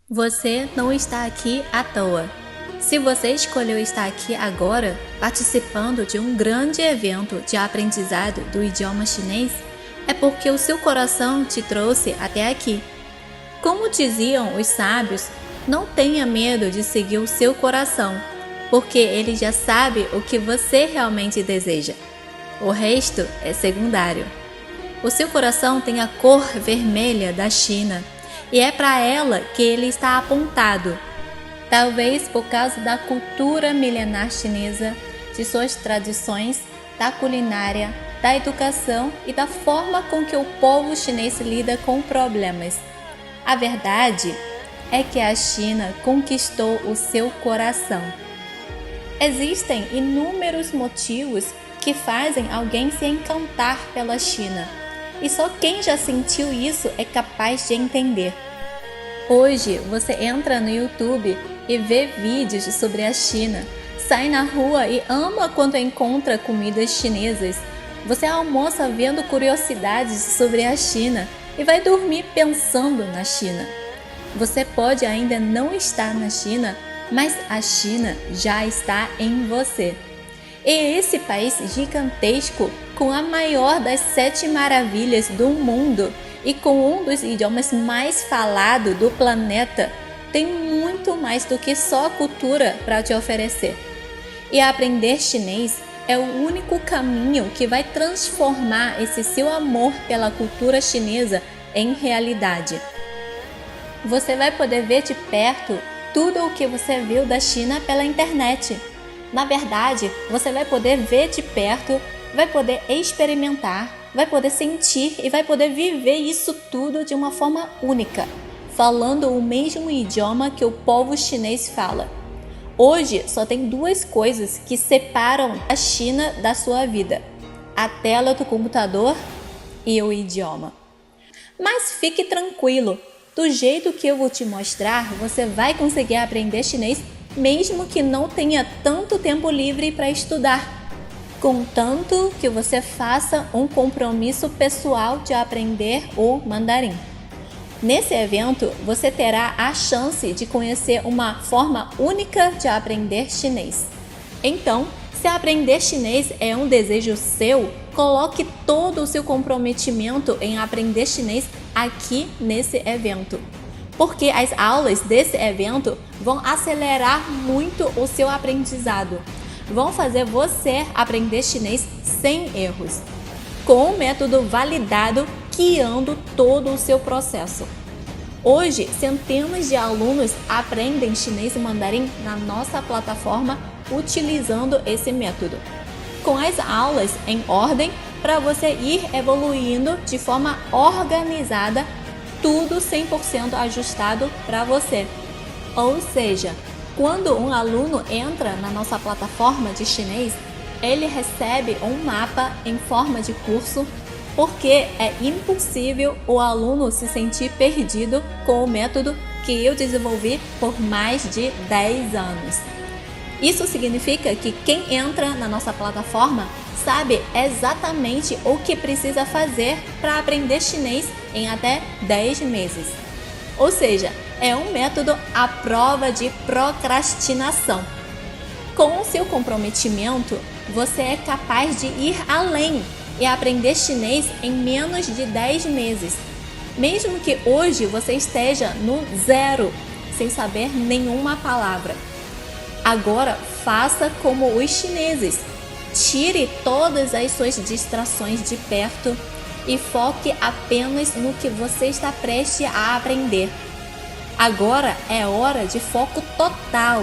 Você não está aqui à toa. Se você escolheu estar aqui agora, participando de um grande evento de aprendizado do idioma chinês, é porque o seu coração te trouxe até aqui. Como diziam os sábios, não tenha medo de seguir o seu coração, porque ele já sabe o que você realmente deseja. O resto é secundário. O seu coração tem a cor vermelha da China e é para ela que ele está apontado. Talvez por causa da cultura milenar chinesa, de suas tradições, da culinária, da educação e da forma com que o povo chinês lida com problemas. A verdade é que a China conquistou o seu coração. Existem inúmeros motivos que fazem alguém se encantar pela China, e só quem já sentiu isso é capaz de entender. Hoje você entra no YouTube e vê vídeos sobre a China, sai na rua e ama quando encontra comidas chinesas. Você almoça vendo curiosidades sobre a China e vai dormir pensando na China. Você pode ainda não estar na China, mas a China já está em você. E esse país gigantesco, com a maior das 7 maravilhas do mundo e com um dos idiomas mais falados do planeta, tem muito mais do que só cultura para te oferecer. E aprender chinês é o único caminho que vai transformar esse seu amor pela cultura chinesa em realidade. Você vai poder ver de perto tudo o que você viu da China pela internet. Na verdade, você vai poder ver de perto, vai poder experimentar, vai poder sentir e vai poder viver isso tudo de uma forma única, falando o mesmo idioma que o povo chinês fala. Hoje só tem 2 coisas que separam a China da sua vida: a tela do computador e o idioma. Mas fique tranquilo, do jeito que eu vou te mostrar, você vai conseguir aprender chinês mesmo que não tenha tanto tempo livre para estudar, contanto que você faça um compromisso pessoal de aprender o mandarim. Nesse evento, você terá a chance de conhecer uma forma única de aprender chinês. Então, se aprender chinês é um desejo seu, coloque todo o seu comprometimento em aprender chinês aqui nesse evento, porque as aulas desse evento vão acelerar muito o seu aprendizado, vão fazer você aprender chinês sem erros, com um método validado guiando todo o seu processo. Hoje, centenas de alunos aprendem chinês e mandarim na nossa plataforma utilizando esse método, com as aulas em ordem para você ir evoluindo de forma organizada, tudo 100% ajustado para você. Ou seja, quando um aluno entra na nossa plataforma de chinês, ele recebe um mapa em forma de curso, porque é impossível o aluno se sentir perdido com o método que eu desenvolvi por mais de 10 anos. Isso significa que quem entra na nossa plataforma sabe exatamente o que precisa fazer para aprender chinês em até 10 meses. Ou seja, é um método à prova de procrastinação. Com o seu comprometimento, você é capaz de ir além e aprender chinês em menos de 10 meses. Mesmo que hoje você esteja no 0, sem saber nenhuma palavra. Agora faça como os chineses. Tire todas as suas distrações de perto e foque apenas no que você está prestes a aprender. Agora é hora de foco total.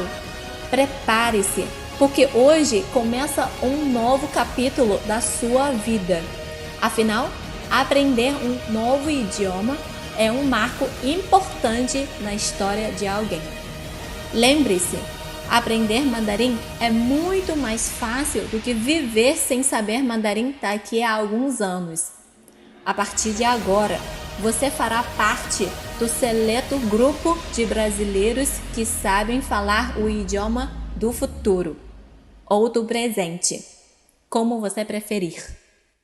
Prepare-se, porque hoje começa um novo capítulo da sua vida. Afinal, aprender um novo idioma é um marco importante na história de alguém. Lembre-se, aprender mandarim é muito mais fácil do que viver sem saber mandarim daqui a alguns anos. A partir de agora, você fará parte do seleto grupo de brasileiros que sabem falar o idioma do futuro ou do presente, como você preferir.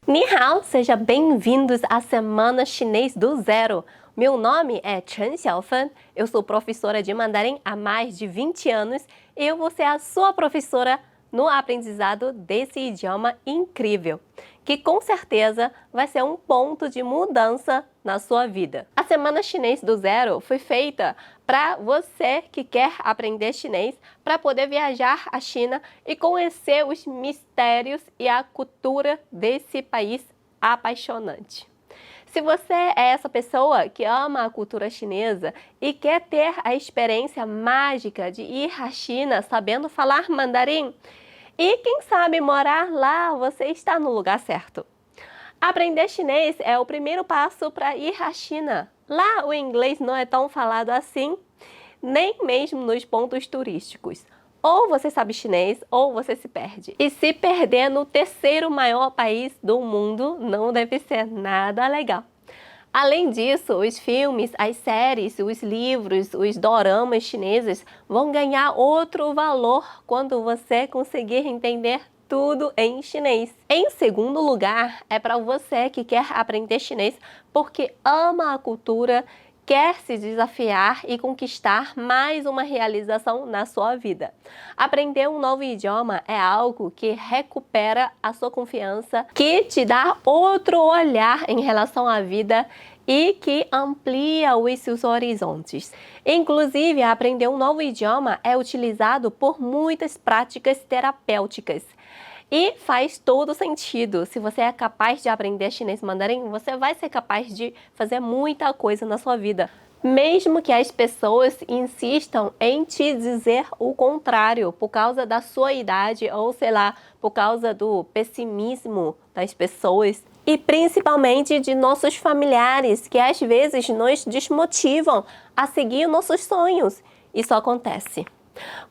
Ni hao, seja bem-vindos à Semana Chinês do Zero. Meu nome é Chen Xiaofan, eu sou professora de mandarim há mais de 20 anos e eu vou ser a sua professora no aprendizado desse idioma incrível, que com certeza vai ser um ponto de mudança na sua vida. A Semana Chinês do Zero foi feita para você que quer aprender chinês, para poder viajar à China e conhecer os mistérios e a cultura desse país apaixonante. Se você é essa pessoa que ama a cultura chinesa e quer ter a experiência mágica de ir à China sabendo falar mandarim, e quem sabe morar lá, você está no lugar certo. Aprender chinês é o primeiro passo para ir à China. Lá o inglês não é tão falado assim, nem mesmo nos pontos turísticos. Ou você sabe chinês, ou você se perde. E se perder no terceiro maior país do mundo, não deve ser nada legal. Além disso, os filmes, as séries, os livros, os doramas chineses vão ganhar outro valor quando você conseguir entender tudo em chinês. Em segundo lugar, é para você que quer aprender chinês porque ama a cultura, quer se desafiar e conquistar mais uma realização na sua vida. Aprender um novo idioma é algo que recupera a sua confiança, que te dá outro olhar em relação à vida e que amplia os seus horizontes. Inclusive, aprender um novo idioma é utilizado por muitas práticas terapêuticas. E faz todo sentido. Se você é capaz de aprender chinês mandarim, você vai ser capaz de fazer muita coisa na sua vida. Mesmo que as pessoas insistam em te dizer o contrário, por causa da sua idade ou, sei lá, por causa do pessimismo das pessoas. E principalmente de nossos familiares, que às vezes nos desmotivam a seguir nossos sonhos. Isso acontece.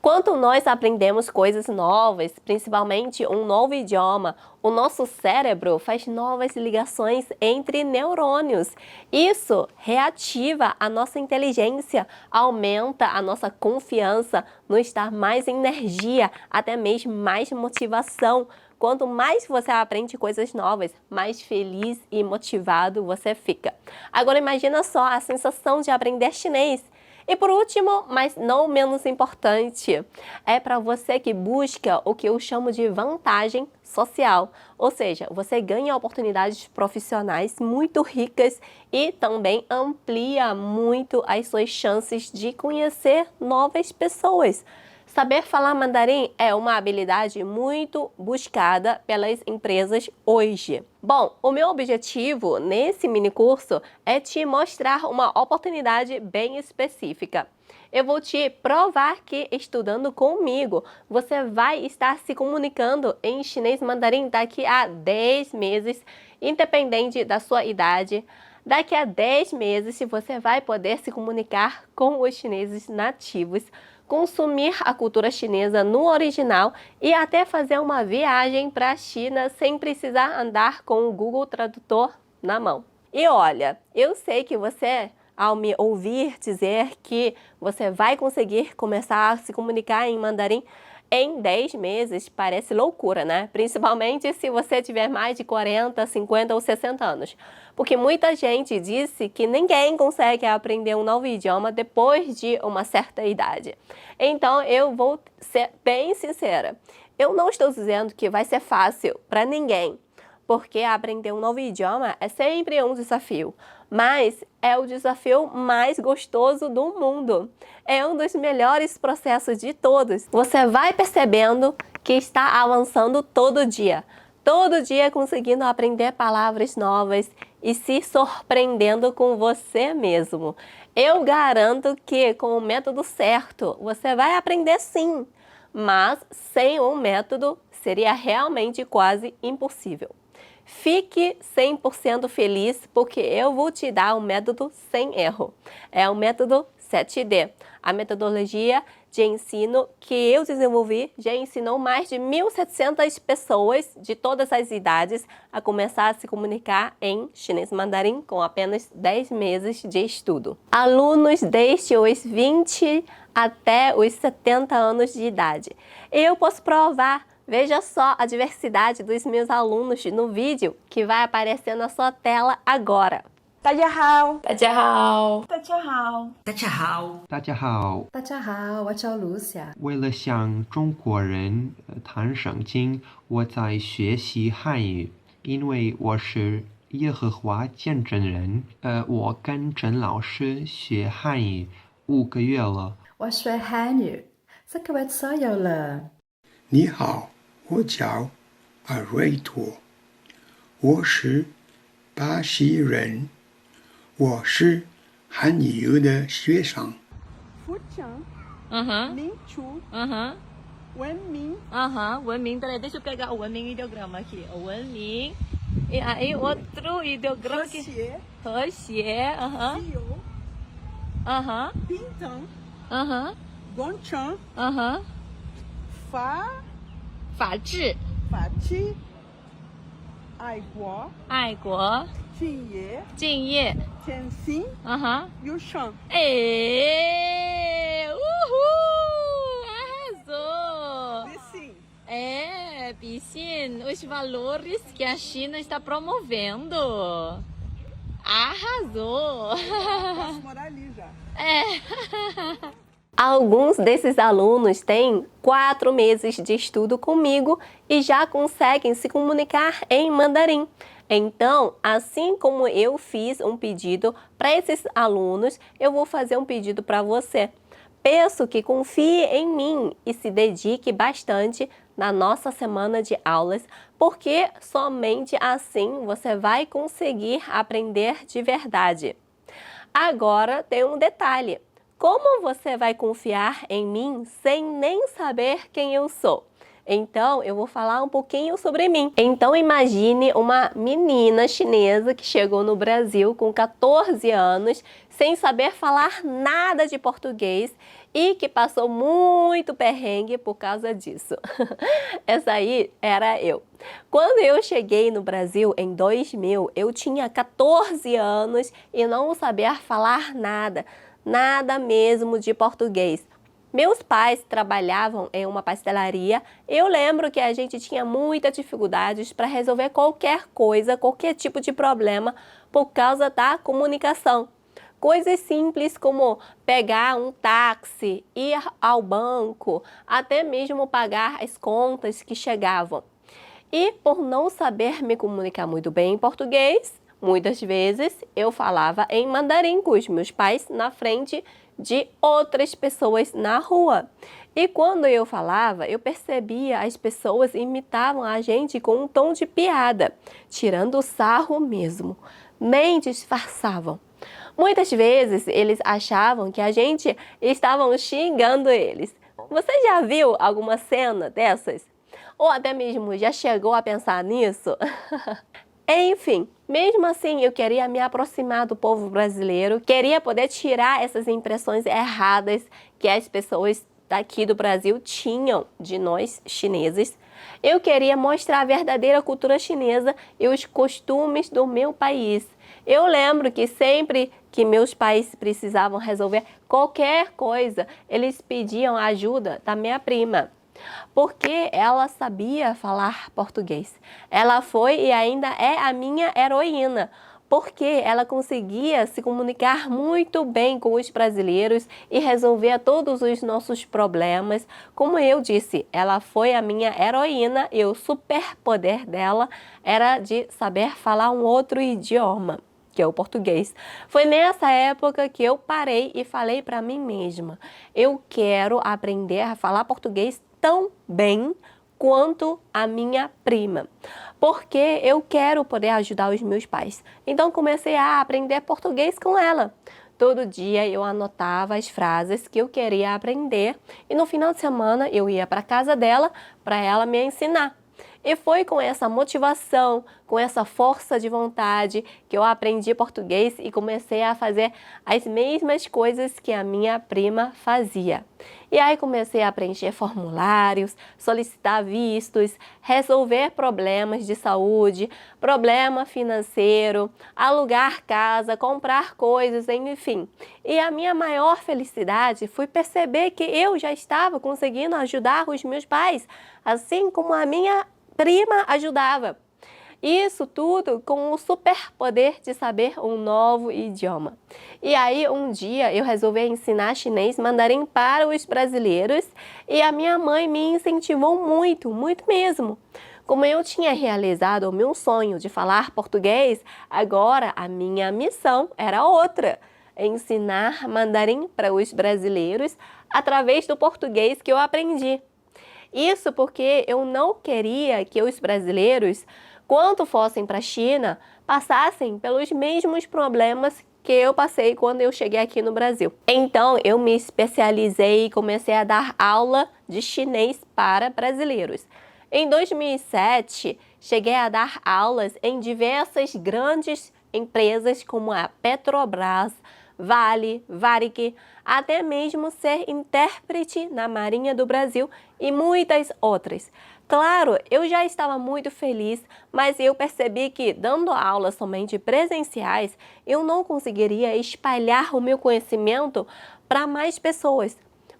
Quando nós aprendemos coisas novas, principalmente um novo idioma, o nosso cérebro faz novas ligações entre neurônios. Isso reativa a nossa inteligência, aumenta a nossa confiança, nos dá mais energia, até mesmo mais motivação. Quanto mais você aprende coisas novas, mais feliz e motivado você fica. Agora imagina só a sensação de aprender chinês. E por último, mas não menos importante, é para você que busca o que eu chamo de vantagem social. Ou seja, você ganha oportunidades profissionais muito ricas e também amplia muito as suas chances de conhecer novas pessoas. Saber falar mandarim é uma habilidade muito buscada pelas empresas hoje. Bom, o meu objetivo nesse mini curso é te mostrar uma oportunidade bem específica. Eu vou te provar que estudando comigo, você vai estar se comunicando em chinês mandarim daqui a 10 meses, independente da sua idade. Daqui a 10 meses, você vai poder se comunicar com os chineses nativos, consumir a cultura chinesa no original e até fazer uma viagem para a China sem precisar andar com o Google Tradutor na mão. E olha, eu sei que você, ao me ouvir dizer que você vai conseguir começar a se comunicar em mandarim em 10 meses, parece loucura, né? Principalmente se você tiver mais de 40, 50 ou 60 anos. Porque muita gente disse que ninguém consegue aprender um novo idioma depois de uma certa idade. Então, eu vou ser bem sincera. Eu não estou dizendo que vai ser fácil para ninguém, porque aprender um novo idioma é sempre um desafio. Mas é o desafio mais gostoso do mundo. É um dos melhores processos de todos. Você vai percebendo que está avançando todo dia conseguindo aprender palavras novas e se surpreendendo com você mesmo. Eu garanto que com o método certo, você vai aprender sim, mas sem um método seria realmente quase impossível. Fique 100% feliz porque eu vou te dar um método sem erro. É o método 7D. A metodologia de ensino que eu desenvolvi já ensinou mais de 1.700 pessoas de todas as idades a começar a se comunicar em chinês mandarim com apenas 10 meses de estudo. Alunos desde os 20 até os 70 anos de idade. Eu posso provar Veja só a diversidade dos meus alunos no vídeo que vai aparecer na sua tela agora. 大家好，大家好，大家好，大家好，大家好，大家好，我叫 Lucia。为了向中国人谈圣经，我在学习汉语，因为我是耶和华见证人。我跟陈老师学汉语5个月了。我学汉语4个月左右了。你好，我叫阿瑞托，我是巴西人，我是汉语的学生。富强，民主，文明，文明. Peraí, deixa eu pegar o 文明 ideograma aqui. O 文明. E aí, outro ideograma aqui. 和谐，自由，平等，公正，法治，爱国，敬业，天性，友善。Arrasou! Piscin, os valores que a China está promovendo. Arrasou! Posso morar ali já. Alguns desses alunos têm 4 meses de estudo comigo e já conseguem se comunicar em mandarim. Então, assim como eu fiz um pedido para esses alunos, eu vou fazer um pedido para você. Peço que confie em mim e se dedique bastante na nossa semana de aulas, porque somente assim você vai conseguir aprender de verdade. Agora tem um detalhe. Como você vai confiar em mim sem nem saber quem eu sou? Então, eu vou falar um pouquinho sobre mim. Então, imagine uma menina chinesa que chegou no Brasil com 14 anos, sem saber falar nada de português e que passou muito perrengue por causa disso. Essa aí era eu. Quando eu cheguei no Brasil em 2000, eu tinha 14 anos e não sabia falar nada mesmo de português. Meus pais trabalhavam em uma pastelaria. Eu lembro que a gente tinha muitas dificuldades para resolver qualquer coisa, qualquer tipo de problema por causa da comunicação. Coisas simples como pegar um táxi, ir ao banco, até mesmo pagar as contas que chegavam. E por não saber me comunicar muito bem em português, muitas vezes eu falava em mandarim com os meus pais na frente de outras pessoas na rua. E quando eu falava, eu percebia as pessoas imitavam a gente com um tom de piada, tirando sarro mesmo, nem disfarçavam. Muitas vezes eles achavam que a gente estava xingando eles. Você já viu alguma cena dessas? Ou até mesmo já chegou a pensar nisso? Enfim, mesmo assim eu queria me aproximar do povo brasileiro, queria poder tirar essas impressões erradas que as pessoas daqui do Brasil tinham de nós chineses. Eu queria mostrar a verdadeira cultura chinesa e os costumes do meu país. Eu lembro que sempre que meus pais precisavam resolver qualquer coisa, eles pediam a ajuda da minha prima, porque ela sabia falar português. Ela foi e ainda é a minha heroína, porque ela conseguia se comunicar muito bem com os brasileiros e resolver todos os nossos problemas. Como eu disse, ela foi a minha heroína e o superpoder dela era de saber falar um outro idioma, que é o português. Foi nessa época que eu parei e falei para mim mesma, eu quero aprender a falar português tão bem quanto a minha prima, porque eu quero poder ajudar os meus pais. Então comecei a aprender português com ela. Todo dia eu anotava as frases que eu queria aprender e no final de semana eu ia para a casa dela para ela me ensinar. E foi com essa motivação, com essa força de vontade que eu aprendi português e comecei a fazer as mesmas coisas que a minha prima fazia. E aí comecei a preencher formulários, solicitar vistos, resolver problemas de saúde, problema financeiro, alugar casa, comprar coisas, enfim. E a minha maior felicidade foi perceber que eu já estava conseguindo ajudar os meus pais, assim como a minha prima ajudava. Isso tudo com o superpoder de saber um novo idioma. E aí um dia eu resolvi ensinar chinês mandarim para os brasileiros e a minha mãe me incentivou muito, muito mesmo. Como eu tinha realizado o meu sonho de falar português, agora a minha missão era outra: ensinar mandarim para os brasileiros através do português que eu aprendi. Isso porque eu não queria que os brasileiros, quando fossem para a China, passassem pelos mesmos problemas que eu passei quando eu cheguei aqui no Brasil. Então, eu me especializei e comecei a dar aula de chinês para brasileiros. Em 2007, cheguei a dar aulas em diversas grandes empresas como a Petrobras, Vale, Varig, até mesmo ser intérprete na Marinha do Brasil e muitas outras. Claro, eu já estava muito feliz, mas eu percebi que, dando aulas somente presenciais, eu não conseguiria espalhar o meu conhecimento para mais pessoas.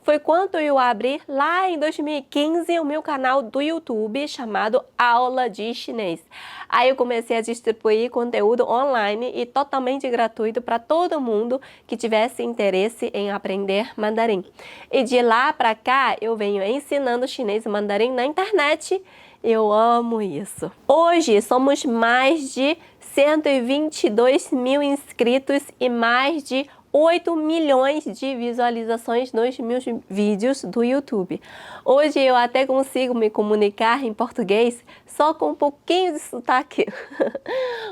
Foi quando eu abri lá em 2015 o meu canal do YouTube chamado Aula de Chinês. Aí eu comecei a distribuir conteúdo online e totalmente gratuito para todo mundo que tivesse interesse em aprender mandarim. E de lá para cá eu venho ensinando chinês e mandarim na internet. Eu amo isso. Hoje somos mais de 122 mil inscritos e mais de 8 milhões de visualizações nos meus vídeos do YouTube. Hoje eu até consigo me comunicar em português só com um pouquinho de sotaque.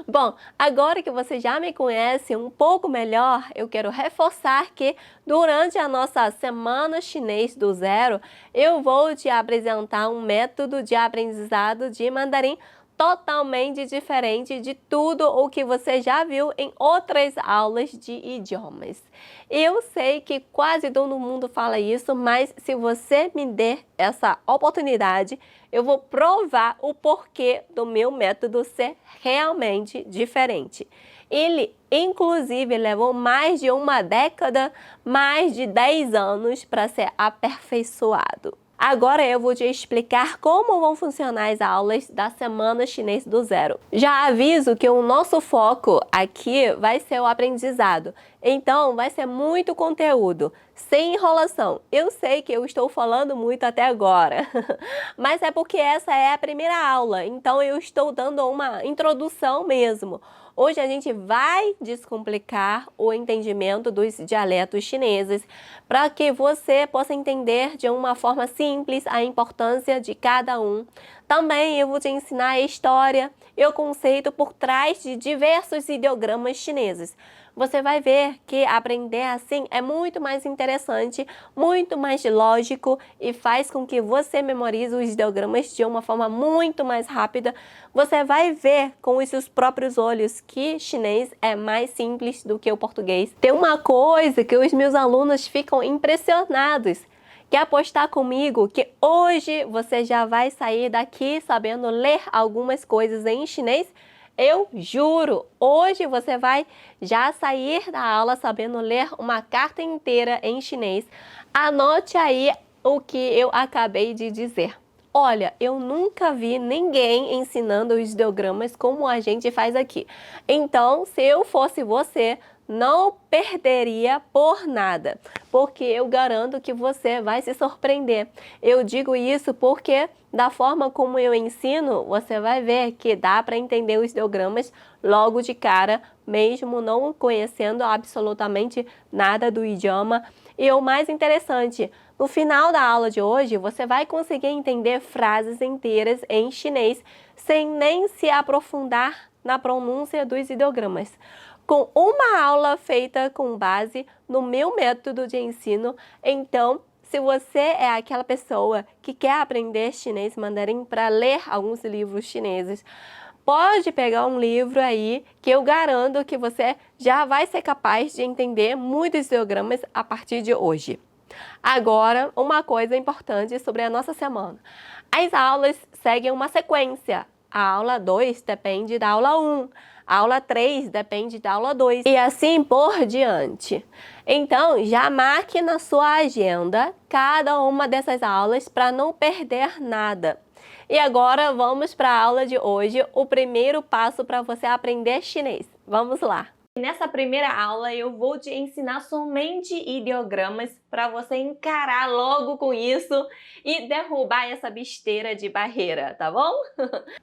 Bom, agora que você já me conhece um pouco melhor, eu quero reforçar que durante a nossa Semana Chinês do Zero, eu vou te apresentar um método de aprendizado de mandarim totalmente diferente de tudo o que você já viu em outras aulas de idiomas. Eu sei que quase todo mundo fala isso, mas se você me der essa oportunidade, eu vou provar o porquê do meu método ser realmente diferente. Ele, inclusive, levou mais de uma década, mais de 10 anos para ser aperfeiçoado. Agora eu vou te explicar como vão funcionar as aulas da Semana Chinês do Zero. Já aviso que o nosso foco aqui vai ser o aprendizado. Então, vai ser muito conteúdo, sem enrolação. Eu sei que eu estou falando muito até agora, mas é porque essa é a primeira aula, então eu estou dando uma introdução mesmo. Hoje a gente vai descomplicar o entendimento dos dialetos chineses para que você possa entender de uma forma simples a importância de cada um. Também eu vou te ensinar a história e o conceito por trás de diversos ideogramas chineses. Você vai ver que aprender assim é muito mais interessante, muito mais lógico e faz com que você memorize os ideogramas de uma forma muito mais rápida. Você vai ver com os seus próprios olhos que chinês é mais simples do que o português. Tem uma coisa que os meus alunos ficam impressionados. Quer apostar comigo que hoje você já vai sair daqui sabendo ler algumas coisas em chinês? Eu juro, hoje você vai já sair da aula sabendo ler uma carta inteira em chinês. Anote aí o que eu acabei de dizer. Olha, eu nunca vi ninguém ensinando os ideogramas como a gente faz aqui. Então, se eu fosse você, não perderia por nada, porque eu garanto que você vai se surpreender. Eu digo isso porque da forma como eu ensino, você vai ver que dá para entender os ideogramas logo de cara, mesmo não conhecendo absolutamente nada do idioma. E o mais interessante, no final da aula de hoje, você vai conseguir entender frases inteiras em chinês sem nem se aprofundar na pronúncia dos ideogramas. Com uma aula feita com base no meu método de ensino, então, se você é aquela pessoa que quer aprender chinês mandarim para ler alguns livros chineses, pode pegar um livro aí que eu garanto que você já vai ser capaz de entender muitos ideogramas a partir de hoje. Agora, uma coisa importante sobre a nossa semana. As aulas seguem uma sequência. A aula 2 depende da aula 1. A aula 3 depende da aula 2 e assim por diante. Então, já marque na sua agenda cada uma dessas aulas para não perder nada. E agora vamos para a aula de hoje, o primeiro passo para você aprender chinês. Vamos lá! Nessa primeira aula eu vou te ensinar somente ideogramas para você encarar logo com isso e derrubar essa besteira de barreira, tá bom?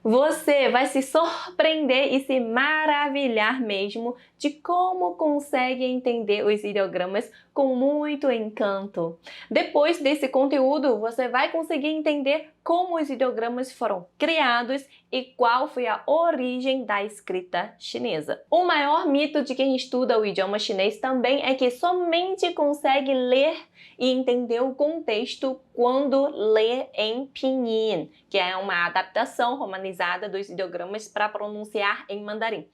Você vai se surpreender e se maravilhar mesmo de como consegue entender os ideogramas com muito encanto. Depois desse conteúdo, você vai conseguir entender como os ideogramas foram criados e qual foi a origem da escrita chinesa. O maior mito de quem estuda o idioma chinês também é que somente consegue ler e entender o contexto quando lê em pinyin, que é uma adaptação romanizada dos ideogramas para pronunciar em mandarim.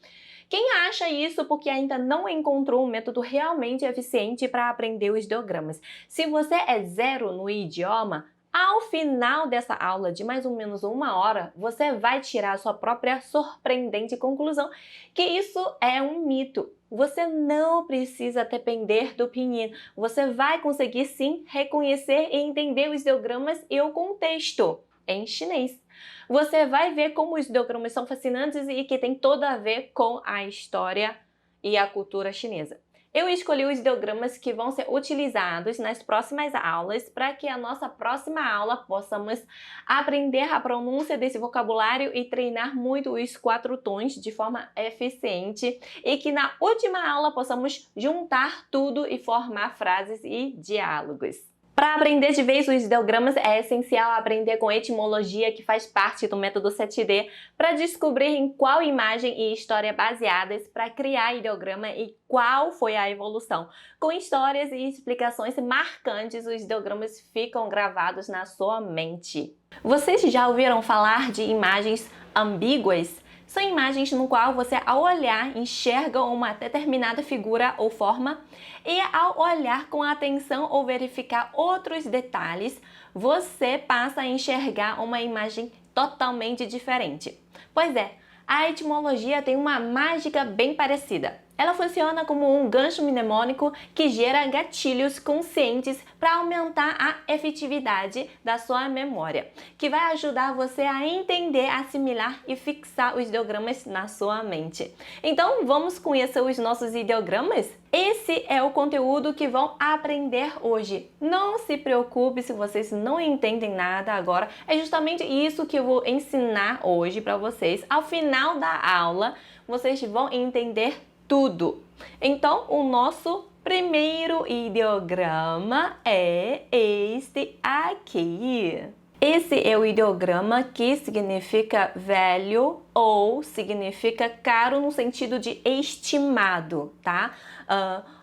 Quem acha isso porque ainda não encontrou um método realmente eficiente para aprender os ideogramas? Se você é zero no idioma, ao final dessa aula de mais ou menos 1 hora, você vai tirar a sua própria surpreendente conclusão que isso é um mito. Você não precisa depender do pinyin. Você vai conseguir sim reconhecer e entender os ideogramas e o contexto em chinês. Você vai ver como os ideogramas são fascinantes e que tem tudo a ver com a história e a cultura chinesa. Eu escolhi os ideogramas que vão ser utilizados nas próximas aulas para que a nossa próxima aula possamos aprender a pronúncia desse vocabulário e treinar muito os 4 tons de forma eficiente e que na última aula possamos juntar tudo e formar frases e diálogos. Para aprender de vez os ideogramas, é essencial aprender com etimologia, que faz parte do método 7D, para descobrir em qual imagem e história baseadas para criar ideograma e qual foi a evolução. Com histórias e explicações marcantes, os ideogramas ficam gravados na sua mente. Vocês já ouviram falar de imagens ambíguas? São imagens no qual você, ao olhar, enxerga uma determinada figura ou forma e, ao olhar com atenção ou verificar outros detalhes, você passa a enxergar uma imagem totalmente diferente. Pois é, a etimologia tem uma mágica bem parecida. Ela funciona como um gancho mnemônico que gera gatilhos conscientes para aumentar a efetividade da sua memória, que vai ajudar você a entender, assimilar e fixar os ideogramas na sua mente. Então, vamos conhecer os nossos ideogramas? Esse é o conteúdo que vão aprender hoje. Não se preocupe se vocês não entendem nada agora. É justamente isso que eu vou ensinar hoje para vocês. Ao final da aula, vocês vão entender tudo. Então, o nosso primeiro ideograma é este aqui. Esse é o ideograma que significa velho ou significa caro no sentido de estimado, tá?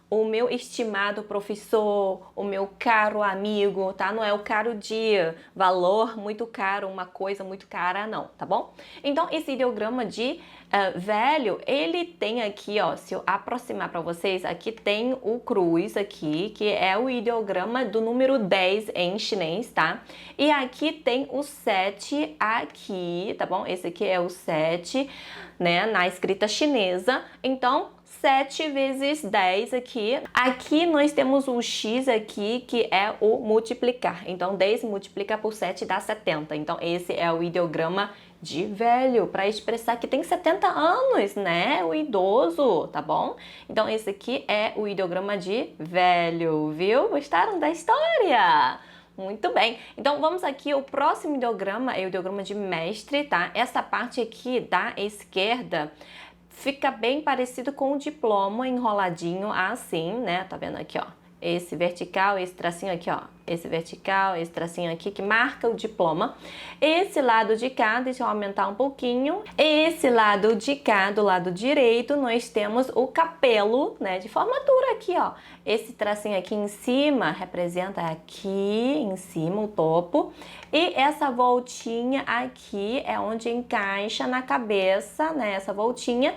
O meu estimado professor, o meu caro amigo, tá? Não é o caro de valor muito caro, uma coisa muito cara, não, tá bom? Então, esse ideograma de velho, ele tem aqui, ó, se eu aproximar para vocês, aqui tem o cruz aqui, que é o ideograma do número 10 em chinês, tá? E aqui tem o 7 aqui, tá bom? Esse aqui é o 7, né, na escrita chinesa. Então, 7 vezes 10 aqui. Aqui nós temos o x aqui, que é o multiplicar. Então, 10 multiplica por 7 dá 70. Então, esse é o ideograma de velho, para expressar que tem 70 anos, né? O idoso, tá bom? Então, esse aqui é o ideograma de velho, viu? Gostaram da história? Muito bem. Então, vamos aqui, o próximo ideograma é o ideograma de mestre, tá? Essa parte aqui da esquerda fica bem parecido com o diploma enroladinho assim, né? Tá vendo aqui, ó? esse vertical, esse tracinho aqui, ó. Esse vertical, esse tracinho aqui que marca o diploma. Esse lado de cá, deixa eu aumentar um pouquinho. Esse lado de cá, do lado direito, nós temos o capelo, né, de formatura aqui, ó. Esse tracinho aqui em cima representa aqui em cima o topo. E essa voltinha aqui é onde encaixa na cabeça, né, essa voltinha.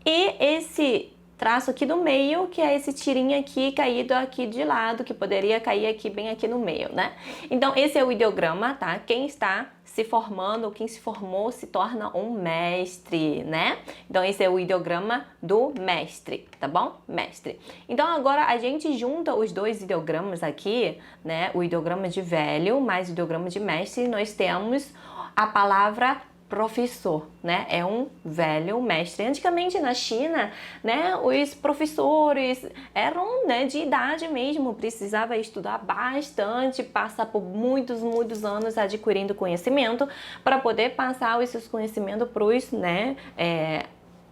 E esse traço aqui do meio, que é esse tirinho aqui caído aqui de lado, que poderia cair aqui bem aqui no meio, né? Então esse é o ideograma, tá? Quem está se formando, quem se formou se torna um mestre, né? Então esse é o ideograma do mestre, tá bom? Mestre. Então agora a gente junta os dois ideogramas aqui, né? O ideograma de velho mais o ideograma de mestre, nós temos a palavra professor, né? É um velho mestre. Antigamente na China, né, os professores eram, né, de idade mesmo, precisava estudar bastante, passar por muitos anos adquirindo conhecimento para poder passar esses conhecimentos para os, né,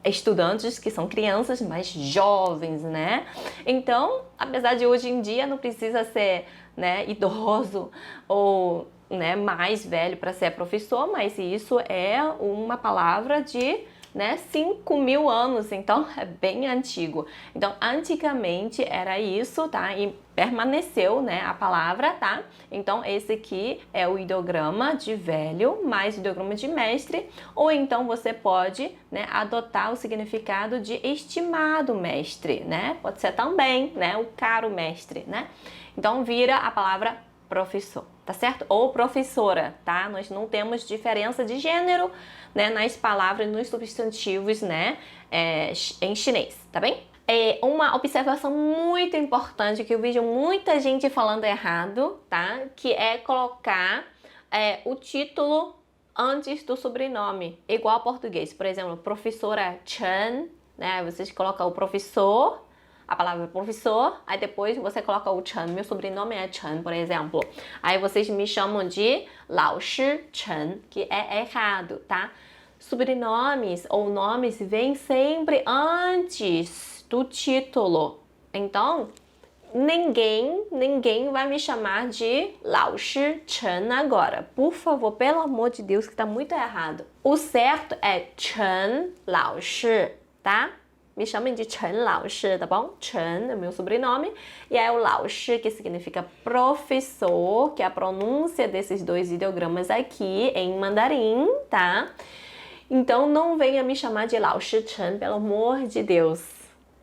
estudantes que são crianças mais jovens, né? Então, apesar de hoje em dia não precisa ser, né, idoso ou, né, mais velho para ser professor, mas isso é uma palavra de, né, 5.000 anos, então é bem antigo. Então, antigamente era isso, tá? E permaneceu, né, a palavra, tá? Então, esse aqui é o ideograma de velho mais o ideograma de mestre, ou então você pode, né, adotar o significado de estimado mestre, né? Pode ser também, né, o caro mestre, né? Então, vira a palavra professor, tá certo? Ou professora, tá? Nós não temos diferença de gênero, né, nas palavras, nos substantivos, né, em chinês, tá bem? Uma observação muito importante que eu vejo muita gente falando errado, tá? Que é colocar o título antes do sobrenome, igual ao português. Por exemplo, professora Chen, né? Vocês colocam o professor, a palavra professor, aí depois você coloca o Chen. Meu sobrenome é Chen, por exemplo. Aí vocês me chamam de Lao Shi Chen, que é errado, tá? Sobrenomes ou nomes vêm sempre antes do título. Então, ninguém vai me chamar de Lao Shi Chen agora. Por favor, pelo amor de Deus, que tá muito errado. O certo é Chen Lao Shi, tá? Me chamem de Chen Lao Shi, tá bom? Chen é meu sobrenome. E é o Lao Shi, que significa professor, que é a pronúncia desses dois ideogramas aqui em mandarim, tá? Então, não venha me chamar de Lao Shi Chen, pelo amor de Deus.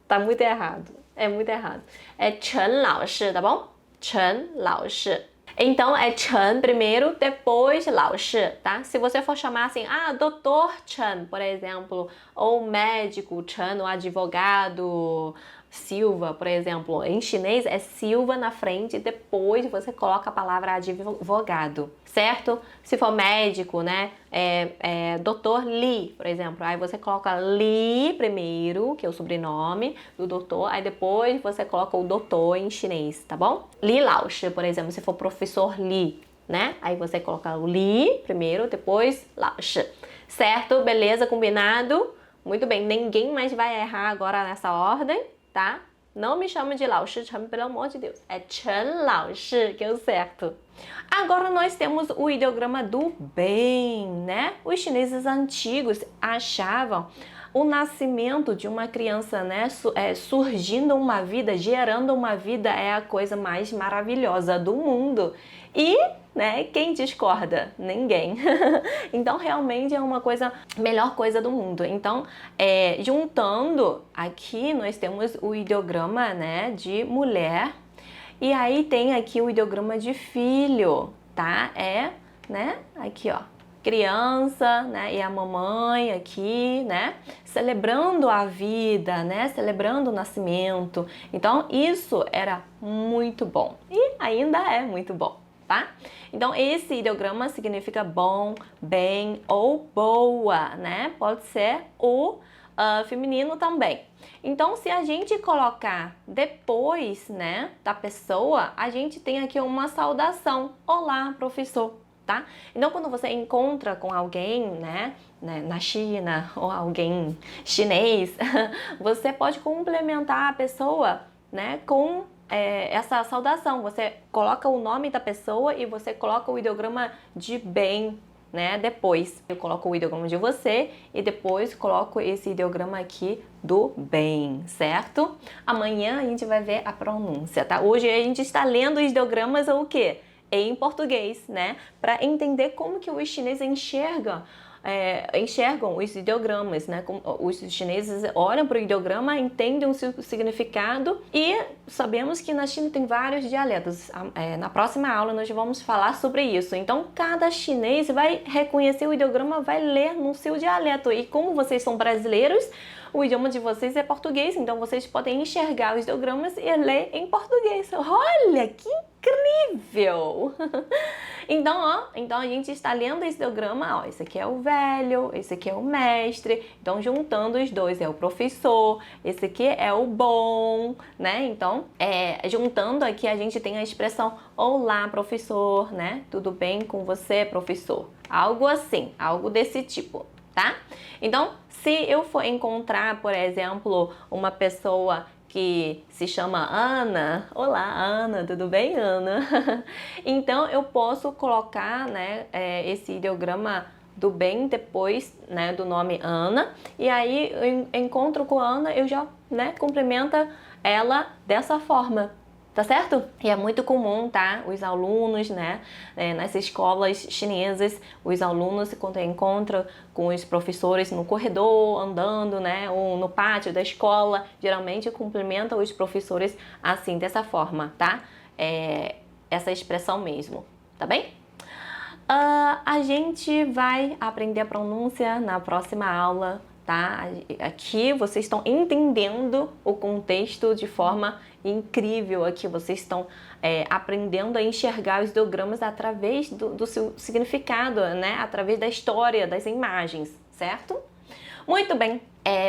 Tá muito errado. É muito errado. É Chen Lao Shi, tá bom? Chen Lao Shi. Então, é Chen primeiro, depois Lao Shi, tá? Se você for chamar assim, Dr. Chen, por exemplo, ou médico Chen, ou advogado Silva, por exemplo, em chinês é Silva na frente, depois você coloca a palavra advogado, certo? Se for médico, né, Dr. Li, por exemplo, aí você coloca Li primeiro, que é o sobrenome do doutor, aí depois você coloca o doutor em chinês, tá bom? Li Lao Shi, por exemplo, se for professor Li, né, aí você coloca o Li primeiro, depois Lao Shi, certo? Beleza? Combinado? Muito bem, ninguém mais vai errar agora nessa ordem, tá? Não me chama de Lao Shi Chen, pelo amor de Deus. É Chen Lao Shi, que é o certo. Agora nós temos o ideograma do bem, né? Os chineses antigos achavam o nascimento de uma criança, né, surgindo uma vida, gerando uma vida, é a coisa mais maravilhosa do mundo. E, né, quem discorda? Ninguém. Então, realmente é uma coisa, melhor coisa do mundo. Então, juntando aqui, nós temos o ideograma, né, de mulher. E aí tem aqui o ideograma de filho, tá? Né, aqui, ó, criança, né, e a mamãe aqui, né, celebrando a vida, né, celebrando o nascimento. Então, isso era muito bom e ainda é muito bom, tá? Então, esse ideograma significa bom, bem ou boa, né? Pode ser o feminino também. Então, se a gente colocar depois, né, da pessoa, a gente tem aqui uma saudação. Olá, professor. Tá? Então, quando você encontra com alguém, né, na China ou alguém chinês, você pode complementar a pessoa, né, com essa saudação. Você coloca o nome da pessoa e você coloca o ideograma de bem, né? Depois eu coloco o ideograma de você e depois coloco esse ideograma aqui do bem, certo? Amanhã a gente vai ver a pronúncia, tá? Hoje a gente está lendo os ideogramas o quê? Em português, né? Para entender como que os chineses enxergam os ideogramas, né? Os chineses olham para o ideograma, entendem o seu significado e sabemos que na China tem vários dialetos. Na próxima aula nós vamos falar sobre isso. Então, cada chinês vai reconhecer o ideograma, vai ler no seu dialeto. E como vocês são brasileiros, o idioma de vocês é português, então vocês podem enxergar os ideogramas e ler em português. Olha, que incrível! Então a gente está lendo esse ideograma, esse aqui é o velho, esse aqui é o mestre, então juntando os dois é o professor, esse aqui é o bom, né? Então, juntando aqui a gente tem a expressão olá, professor, né? Tudo bem com você, professor? Algo assim, algo desse tipo, tá? Então, se eu for encontrar, por exemplo, uma pessoa que se chama Ana, olá Ana, tudo bem Ana? Então eu posso colocar, né, esse ideograma do bem depois, né, do nome Ana, e aí eu encontro com a Ana, eu já, né, cumprimento ela dessa forma. Tá certo? E é muito comum, tá? Os alunos, né? Nas escolas chinesas, os alunos, quando encontram com os professores no corredor, andando, né? Ou no pátio da escola, geralmente cumprimentam os professores assim, dessa forma, tá? Essa expressão mesmo, tá bem? A gente vai aprender a pronúncia na próxima aula, tá? Aqui vocês estão entendendo o contexto de forma incrível. Aqui vocês estão aprendendo a enxergar os ideogramas através do seu significado, né? Através da história, das imagens, certo? Muito bem,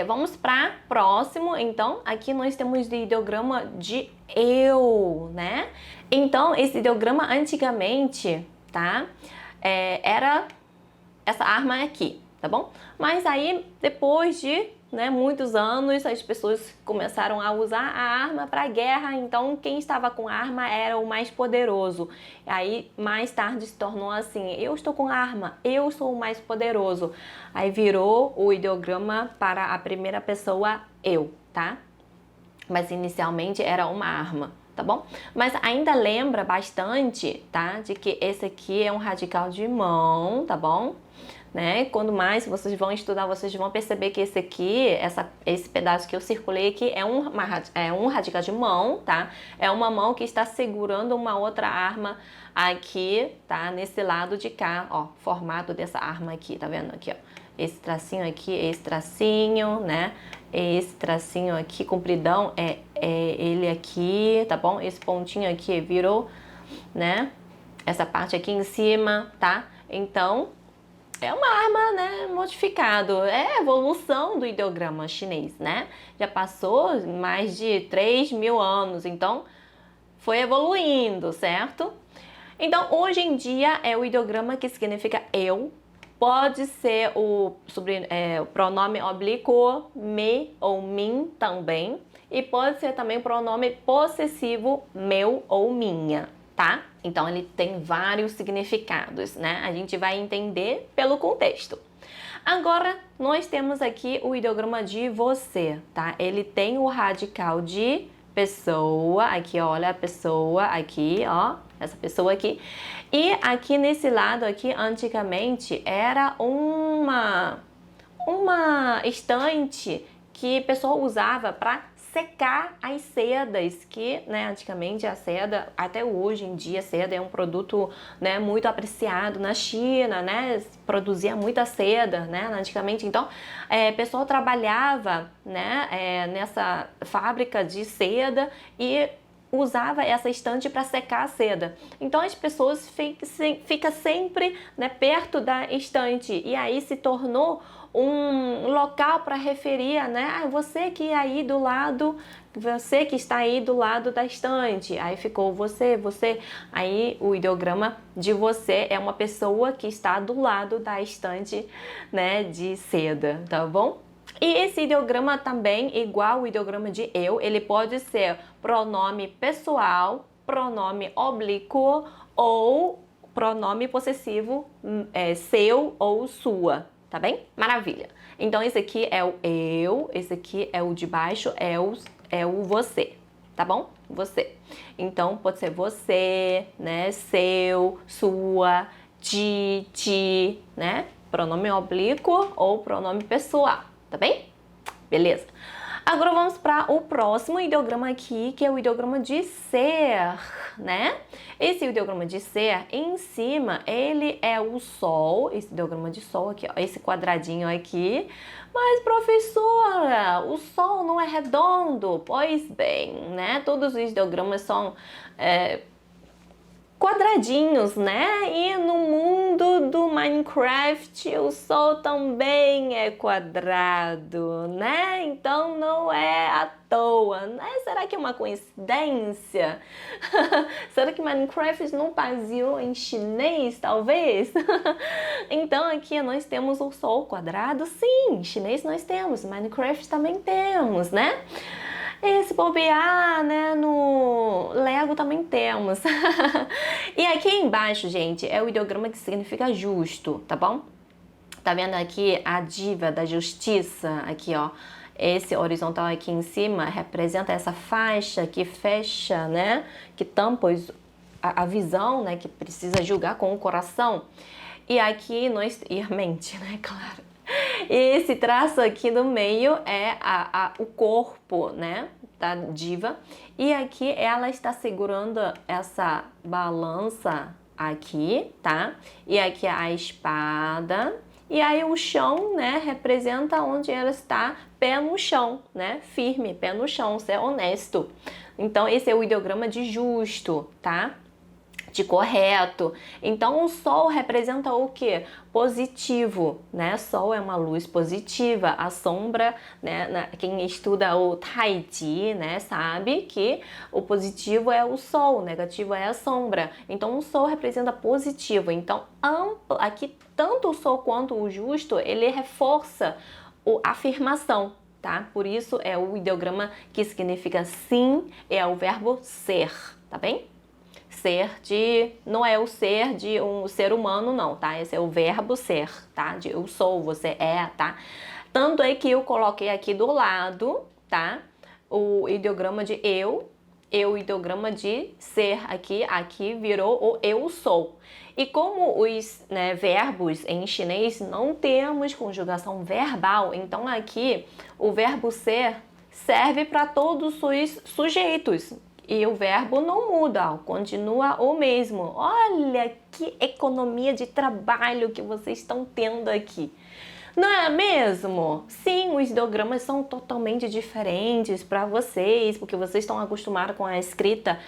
vamos para próximo. Então, aqui nós temos o ideograma de eu, né? Então, esse ideograma antigamente, tá? Era essa arma aqui, tá bom? Mas aí, depois de, né, muitos anos, as pessoas começaram a usar a arma para guerra, então quem estava com a arma era o mais poderoso. Aí, mais tarde, se tornou assim, eu estou com a arma, eu sou o mais poderoso. Aí virou o ideograma para a primeira pessoa, eu, tá? Mas inicialmente era uma arma, tá bom? Mas ainda lembra bastante, tá? De que esse aqui é um radical de mão, tá bom? Né? Quando mais vocês vão estudar, vocês vão perceber que esse aqui, esse pedaço que eu circulei aqui é um radical de mão, tá? É uma mão que está segurando uma outra arma aqui, tá? Nesse lado de cá, ó, formato dessa arma aqui, tá vendo aqui, ó? Esse tracinho aqui, esse tracinho, né? Esse tracinho aqui, compridão, é ele aqui, tá bom? Esse pontinho aqui virou, né? Essa parte aqui em cima, tá? Então, é uma arma, né, modificado, é a evolução do ideograma chinês, né? Já passou mais de 3.000 anos, então foi evoluindo, certo? Então, hoje em dia é o ideograma que significa eu, pode ser o pronome oblíquo me ou min também, e pode ser também o pronome possessivo meu ou minha, tá? Então, ele tem vários significados, né? A gente vai entender pelo contexto. Agora, nós temos aqui o ideograma de você, tá? Ele tem o radical de pessoa, aqui, olha a pessoa, aqui, ó, essa pessoa aqui. E aqui nesse lado aqui, antigamente, era uma estante que o pessoal usava para secar as sedas, que, né, antigamente a seda, até hoje em dia, a seda é um produto, né, muito apreciado na China, né, produzia muita seda, né, antigamente. Então, o pessoal trabalhava, né, nessa fábrica de seda e usava essa estante para secar a seda. Então as pessoas ficam sempre, né, perto da estante, e aí se tornou um local para referir, né, você que aí do lado, você que está aí do lado da estante. Aí ficou você. Aí o ideograma de você é uma pessoa que está do lado da estante, né, de seda, tá bom? E esse ideograma também, igual o ideograma de eu, ele pode ser pronome pessoal, pronome oblíquo ou pronome possessivo seu ou sua, tá bem? Maravilha. Então esse aqui é o eu, esse aqui é o de baixo, é o você, tá bom? Você. Então pode ser você, né? Seu, sua, ti, né? Pronome oblíquo ou pronome pessoal, tá bem? Beleza. Agora vamos para o próximo ideograma aqui, que é o ideograma de ser, né? Esse ideograma de ser, em cima, ele é o sol, esse ideograma de sol aqui, ó, esse quadradinho aqui. Mas, professora, o sol não é redondo. Pois bem, né? Todos os ideogramas são quadradinhos, né? E no mundo do Minecraft o sol também é quadrado, né? Então não é à toa, né? Será que é uma coincidência? Será que Minecraft não baseou em chinês, talvez? Então aqui nós temos o sol quadrado, sim, em chinês nós temos, Minecraft também temos, né? Esse bobear, né, no Lego também temos. E aqui embaixo, gente, é o ideograma que significa justo, tá bom? Tá vendo aqui a diva da justiça? Aqui, ó. Esse horizontal aqui em cima representa essa faixa que fecha, né? Que tampa a visão, né? Que precisa julgar com o coração. E aqui nós... E a mente, né? Claro. E esse traço aqui no meio é o corpo, né, da diva. E aqui ela está segurando essa balança aqui, tá? E aqui a espada. E aí o chão, né, representa onde ela está, pé no chão, né? Firme, pé no chão, ser honesto. Então esse é o ideograma de justo, tá? De correto. Então o sol representa o que? Positivo, né? Sol é uma luz positiva. A sombra, né? Quem estuda o Tai Chi, né? Sabe que o positivo é o sol, o negativo é a sombra. Então o sol representa positivo. Então aqui tanto o sol quanto o justo, ele reforça a afirmação, tá? Por isso é o ideograma que significa sim, é o verbo ser, tá bem? Ser não é o ser de um ser humano, não, tá? Esse é o verbo ser, tá? De eu sou, você é, tá? Tanto é que eu coloquei aqui do lado, tá? O ideograma de eu, o ideograma de ser aqui virou o eu sou. E como os verbos em chinês não temos conjugação verbal, então aqui o verbo ser serve para todos os sujeitos. E o verbo não muda, continua o mesmo. Olha que economia de trabalho que vocês estão tendo aqui. Não é mesmo? Sim, os ideogramas são totalmente diferentes para vocês, porque vocês estão acostumados com a escrita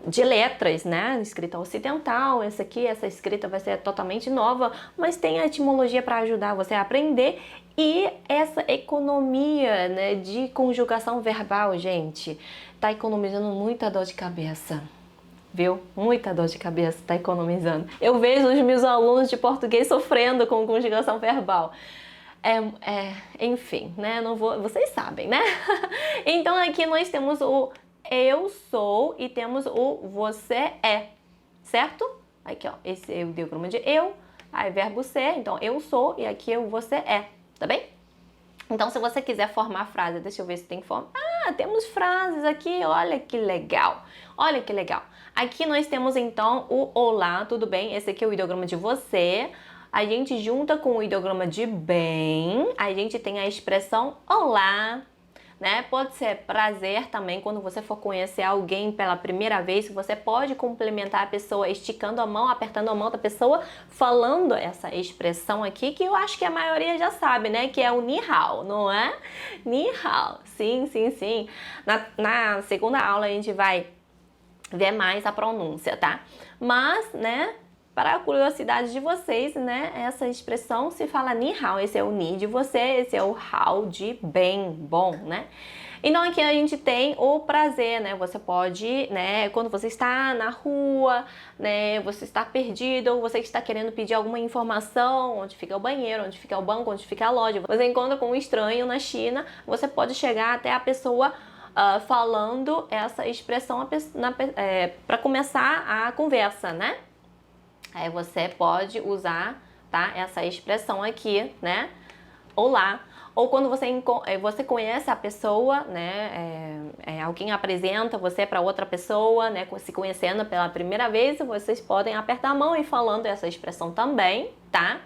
de letras, né? Escrita ocidental. Essa escrita vai ser totalmente nova, mas tem a etimologia para ajudar você a aprender. E essa economia, né, de conjugação verbal, gente, tá economizando muita dor de cabeça, viu? Muita dor de cabeça tá economizando. Eu vejo os meus alunos de português sofrendo com conjugação verbal. Enfim, né? Não vou, vocês sabem, né? Então aqui nós temos o eu sou e temos o você é, certo? Aqui, ó, esse é o ideograma de eu, aí verbo ser, então eu sou e aqui o você é, tá bem? Então, se você quiser formar frase, deixa eu ver se tem forma. Ah, temos frases aqui, olha que legal. Olha que legal. Aqui nós temos então o olá, tudo bem? Esse aqui é o ideograma de você. A gente junta com o ideograma de bem, a gente tem a expressão olá, né? Pode ser prazer também, quando você for conhecer alguém pela primeira vez, você pode complementar a pessoa esticando a mão, apertando a mão da pessoa, falando essa expressão aqui, que eu acho que a maioria já sabe, né? Que é o ni hao, não é? Ni hao, sim, sim, sim. Na segunda aula a gente vai ver mais a pronúncia, tá? Mas, né? Para a curiosidade de vocês, né? Essa expressão se fala ni hao, esse é o ni de você, esse é o hao de bem, bom, né? Então aqui a gente tem o prazer, né? Você pode, né, quando você está na rua, né, você está perdido, ou você está querendo pedir alguma informação, onde fica o banheiro, onde fica o banco, onde fica a loja, você encontra com um estranho na China, você pode chegar até a pessoa falando essa expressão para começar a conversa, né? Aí você pode usar, tá, essa expressão aqui, né? Olá. Ou quando você conhece a pessoa, né? Alguém apresenta você para outra pessoa, né? Se conhecendo pela primeira vez, vocês podem apertar a mão e falando essa expressão também, tá?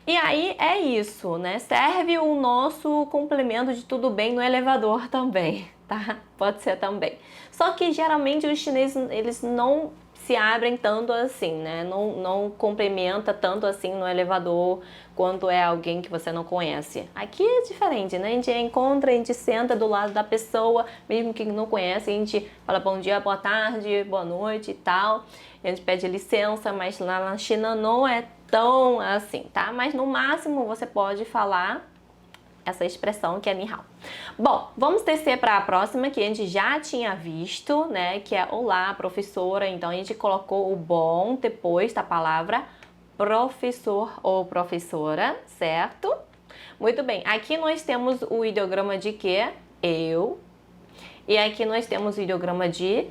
E aí é isso, né? Serve o nosso complemento de tudo bem no elevador também, tá? Pode ser também. Só que geralmente os chineses, eles não se abrem tanto assim, né? Não cumprimenta tanto assim no elevador quando é alguém que você não conhece. Aqui é diferente, né? A gente encontra, a gente senta do lado da pessoa, mesmo que não conhece, a gente fala bom dia, boa tarde, boa noite e tal. A gente pede licença, mas lá na China não é tão assim, tá? Mas no máximo você pode falar essa expressão que é ni hao. Bom, vamos descer para a próxima que a gente já tinha visto, né? Que é olá, professora. Então a gente colocou o bom depois da palavra professor ou professora, certo? Muito bem. Aqui nós temos o ideograma de que? Eu. E aqui nós temos o ideograma de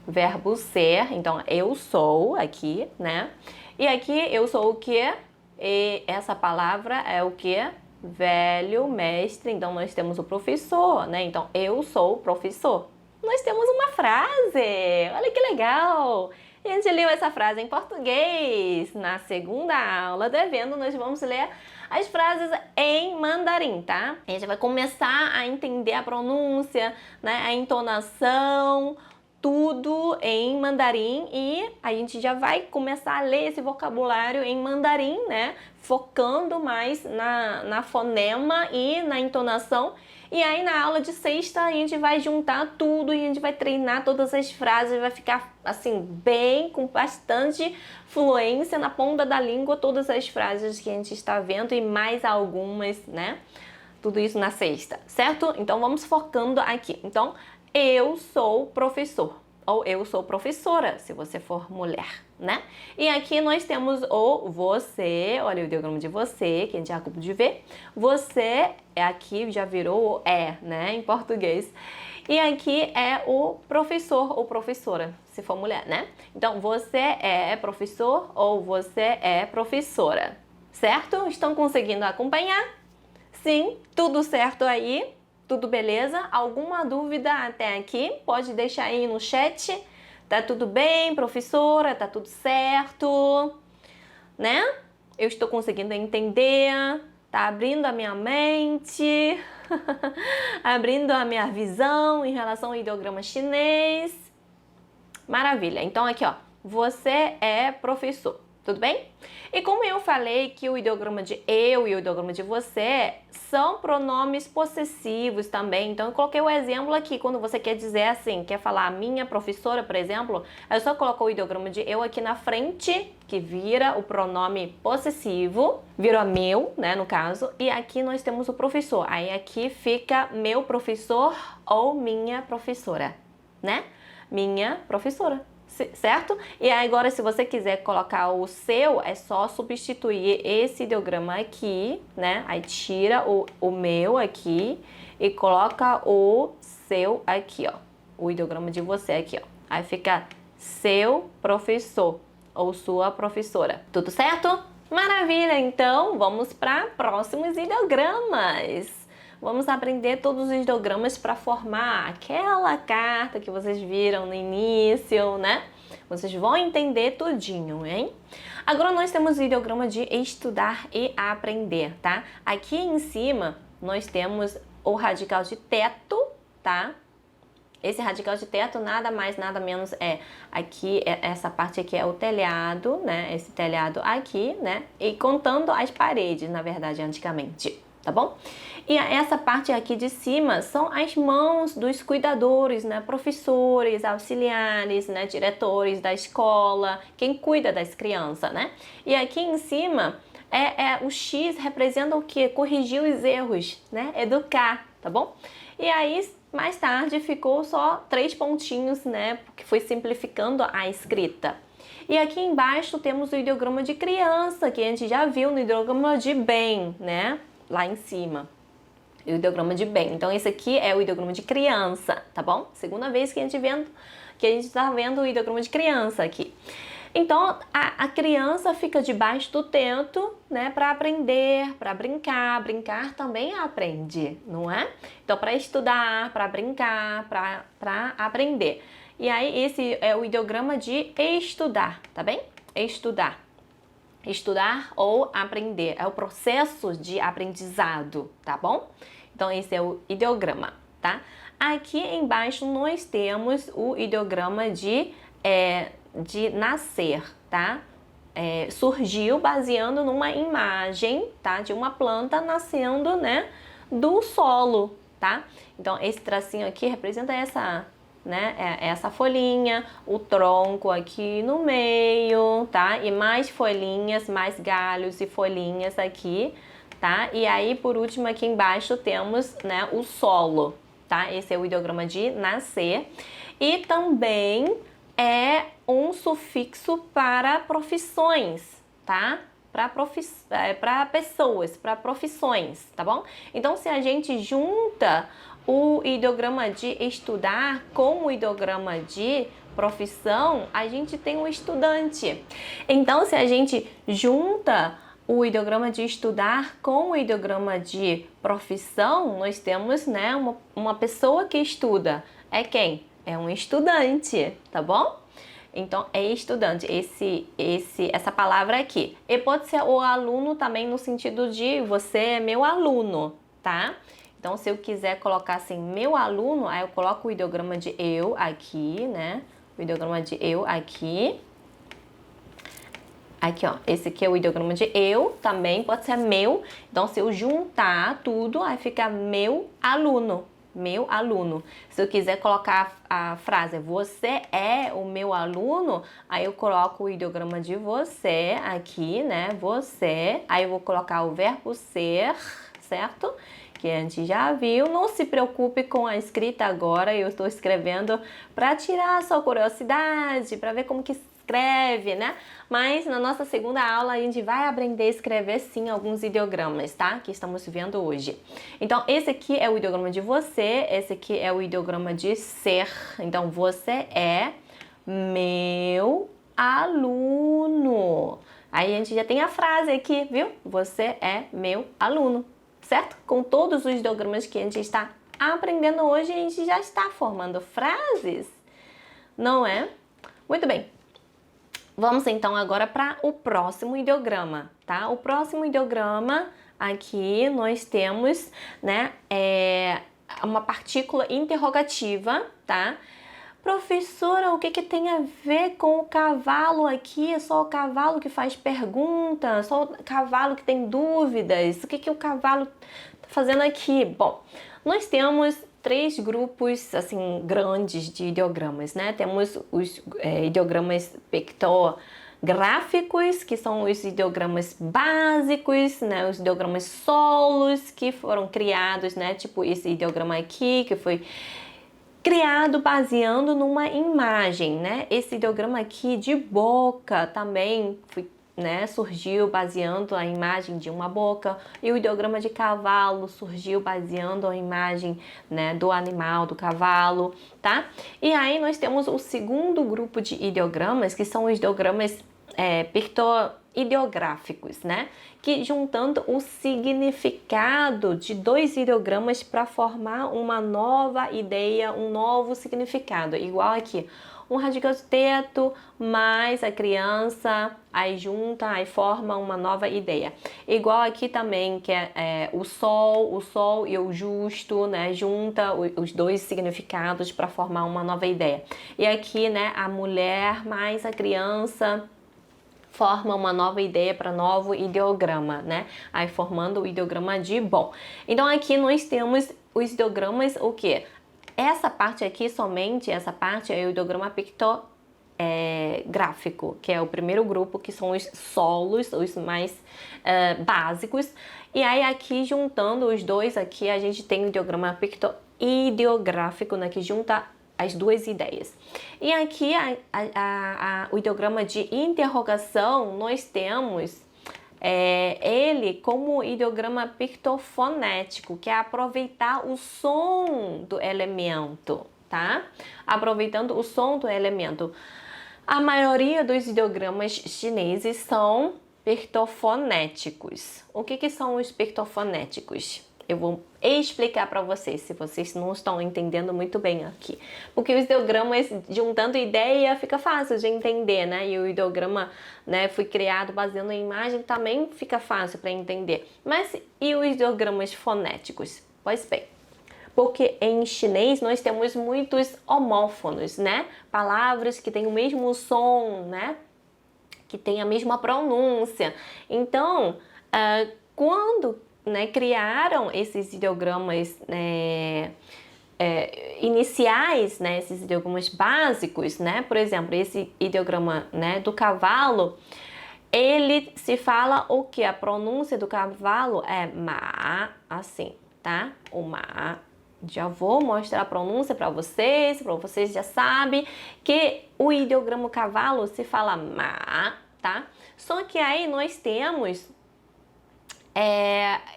verbo ser. Então eu sou aqui, né? E aqui eu sou o que? E essa palavra é o que? Velho, mestre, então nós temos o professor, né? Então, eu sou o professor. Nós temos uma frase, olha que legal! E a gente leu essa frase em português. Na segunda aula do evento, nós vamos ler as frases em mandarim, tá? A gente vai começar a entender a pronúncia, né? A entonação, tudo em mandarim e a gente já vai começar a ler esse vocabulário em mandarim, né? Focando mais na fonema e na entonação. E aí na aula de sexta a gente vai juntar tudo e a gente vai treinar todas as frases, vai ficar assim bem, com bastante fluência na ponta da língua, todas as frases que a gente está vendo e mais algumas, né? Tudo isso na sexta, certo? Então vamos focando aqui. Então, eu sou professor, ou eu sou professora, se você for mulher, né? E aqui nós temos o você, olha o ideograma de você, que a gente já acabou de ver. Você, aqui já virou o né, em português. E aqui é o professor ou professora, se for mulher, né? Então, você é professor ou você é professora, certo? Estão conseguindo acompanhar? Sim, tudo certo aí? Tudo beleza? Alguma dúvida até aqui? Pode deixar aí no chat. Tá tudo bem, professora? Tá tudo certo? Né? Eu estou conseguindo entender. Tá abrindo a minha mente. Abrindo a minha visão em relação ao ideograma chinês. Maravilha. Então aqui, ó. Você é professor. Tudo bem? E como eu falei que o ideograma de eu e o ideograma de você são pronomes possessivos também, então eu coloquei o exemplo aqui, quando você quer dizer assim, quer falar a minha professora, por exemplo, eu só coloco o ideograma de eu aqui na frente, que vira o pronome possessivo, vira meu, né, no caso, e aqui nós temos o professor, aí aqui fica meu professor ou minha professora, né? Minha professora. Certo? E agora, se você quiser colocar o seu, é só substituir esse ideograma aqui, né? Aí tira o meu aqui e coloca o seu aqui, ó. O ideograma de você aqui, ó. Aí fica seu professor ou sua professora. Tudo certo? Maravilha! Então, vamos para próximos ideogramas. Vamos aprender todos os ideogramas para formar aquela carta que vocês viram no início, né? Vocês vão entender tudinho, hein? Agora nós temos o ideograma de estudar e aprender, tá? Aqui em cima nós temos o radical de teto, tá? Esse radical de teto nada mais, nada menos aqui, essa parte aqui é o telhado, né? Esse telhado aqui, né? E contando as paredes, na verdade, antigamente. Tá bom? E essa parte aqui de cima são as mãos dos cuidadores, né? Professores, auxiliares, né? Diretores da escola, quem cuida das crianças, né? E aqui em cima o X representa o quê? Corrigir os erros, né? Educar, tá bom? E aí mais tarde ficou só 3 pontinhos, né? Porque foi simplificando a escrita. E aqui embaixo temos o ideograma de criança, que a gente já viu no ideograma de bem, né? Lá em cima. O ideograma de bem. Então, esse aqui é o ideograma de criança, tá bom? Segunda vez que a gente está vendo o ideograma de criança aqui. Então, a criança fica debaixo do teto, né, para aprender, para brincar. Brincar também aprende, não é? Então, para estudar, para brincar, para aprender. E aí, esse é o ideograma de estudar, tá bem? Estudar. Estudar ou aprender. É o processo de aprendizado, tá bom? Então, esse é o ideograma, tá? Aqui embaixo nós temos o ideograma de nascer, tá? Surgiu baseando numa imagem, tá? De uma planta nascendo, né? Do solo, tá? Então, esse tracinho aqui representa essa, né? Essa folhinha, o tronco aqui no meio, tá? E mais folhinhas, mais galhos e folhinhas aqui, tá? E aí, por último, aqui embaixo temos, né? O solo, tá? Esse é o ideograma de nascer. E também é um sufixo para profissões, tá? Para pessoas, para profissões, tá bom? Então, se a gente junta o ideograma de estudar com o ideograma de profissão, a gente tem o estudante. Então, se a gente junta o ideograma de estudar com o ideograma de profissão, nós temos, né, uma pessoa que estuda. É quem? É um estudante, tá bom? Então, é estudante, essa palavra aqui. E pode ser o aluno também no sentido de você é meu aluno, tá? Então, se eu quiser colocar assim, meu aluno, aí eu coloco o ideograma de eu aqui, né? O ideograma de eu aqui. Aqui, ó, esse aqui é o ideograma de eu, também pode ser meu. Então, se eu juntar tudo, aí fica meu aluno. Meu aluno. Se eu quiser colocar a frase você é o meu aluno, aí eu coloco o ideograma de você aqui, né? Você. Aí eu vou colocar o verbo ser, certo? Que a gente já viu. Não se preocupe com a escrita agora, eu estou escrevendo para tirar a sua curiosidade, para ver como que escreve, né? Mas na nossa segunda aula a gente vai aprender a escrever sim alguns ideogramas, tá? Que estamos vendo hoje. Então, esse aqui é o ideograma de você, esse aqui é o ideograma de ser. Então, você é meu aluno. Aí a gente já tem a frase aqui, viu? Você é meu aluno, certo? Com todos os ideogramas que a gente está aprendendo hoje, a gente já está formando frases, não é? Muito bem. Vamos então agora para o próximo ideograma, tá? O próximo ideograma aqui nós temos, né, uma partícula interrogativa, tá? Professora, o que tem a ver com o cavalo aqui? É só o cavalo que faz perguntas? Só o cavalo que tem dúvidas? O que o cavalo tá fazendo aqui? Bom, nós temos 3 grupos assim grandes de ideogramas, né? Temos os ideogramas pictográficos, que são os ideogramas básicos, né? Os ideogramas solos que foram criados, né? Tipo esse ideograma aqui que foi criado baseando numa imagem, né? Esse ideograma aqui de boca também foi, né, surgiu baseando a imagem de uma boca, e o ideograma de cavalo surgiu baseando a imagem, né, do animal, do cavalo, tá? E aí nós temos o segundo grupo de ideogramas, que são os ideogramas pictoideográficos, né? Que juntando o significado de 2 ideogramas para formar uma nova ideia, um novo significado, igual aqui. Um radical de teto, mais a criança, aí junta, aí forma uma nova ideia. Igual aqui também, que é o sol e o justo, né? Junta os 2 significados para formar uma nova ideia. E aqui, né, a mulher mais a criança forma uma nova ideia para novo ideograma, né? Aí formando o ideograma de bom. Então aqui nós temos os ideogramas, o quê? Essa parte aqui, somente essa parte é o ideograma pictográfico, que é o primeiro grupo, que são os solos, os mais básicos. E aí aqui, juntando os 2 aqui, a gente tem o ideograma ideográfico, né, que junta as duas ideias. E aqui o ideograma de interrogação, nós temos ele como ideograma pictofonético, que é aproveitar o som do elemento, tá? Aproveitando o som do elemento. A maioria dos ideogramas chineses são pictofonéticos. O que são os pictofonéticos? Eu vou explicar para vocês, se vocês não estão entendendo muito bem aqui. Porque os ideogramas, juntando ideia, fica fácil de entender, né? E o ideograma, né, foi criado baseando em imagem, também fica fácil para entender. Mas e os ideogramas fonéticos? Pois bem, porque em chinês nós temos muitos homófonos, né? Palavras que têm o mesmo som, né? Que têm a mesma pronúncia. Então, quando criaram esses ideogramas iniciais, né, esses ideogramas básicos, né, por exemplo, esse ideograma, né, do cavalo, ele se fala o que? A pronúncia do cavalo é ma, assim, tá? O ma. Já vou mostrar a pronúncia para vocês já sabem que o ideograma cavalo se fala ma, tá? Só que aí nós temos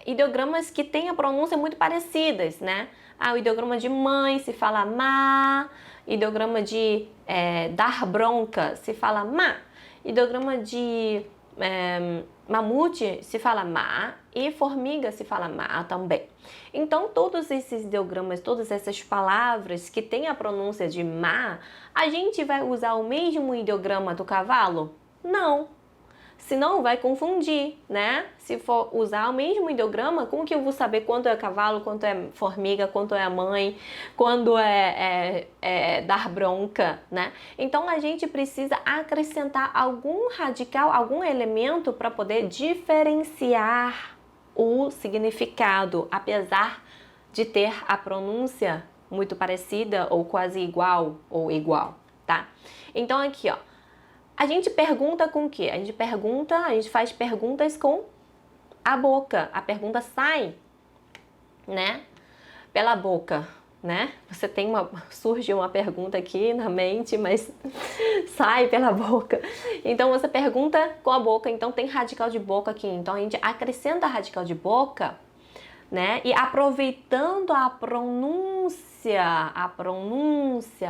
ideogramas que têm a pronúncia muito parecidas, né? O ideograma de mãe se fala ma, ideograma de dar bronca se fala ma, ideograma de mamute se fala ma e formiga se fala ma também. Então, todos esses ideogramas, todas essas palavras que têm a pronúncia de ma, a gente vai usar o mesmo ideograma do cavalo? Não. Senão vai confundir, né? Se for usar o mesmo ideograma, como que eu vou saber quando é cavalo, quando é formiga, quando é a mãe, quando é dar bronca, né? Então a gente precisa acrescentar algum radical, algum elemento para poder diferenciar o significado, apesar de ter a pronúncia muito parecida ou quase igual ou igual, tá? Então aqui, ó. A gente pergunta com o quê? A gente faz perguntas com a boca. A pergunta sai, né, pela boca, né? Surge uma pergunta aqui na mente, mas sai pela boca. Então você pergunta com a boca, então tem radical de boca aqui. Então a gente acrescenta radical de boca, né? E aproveitando a pronúncia,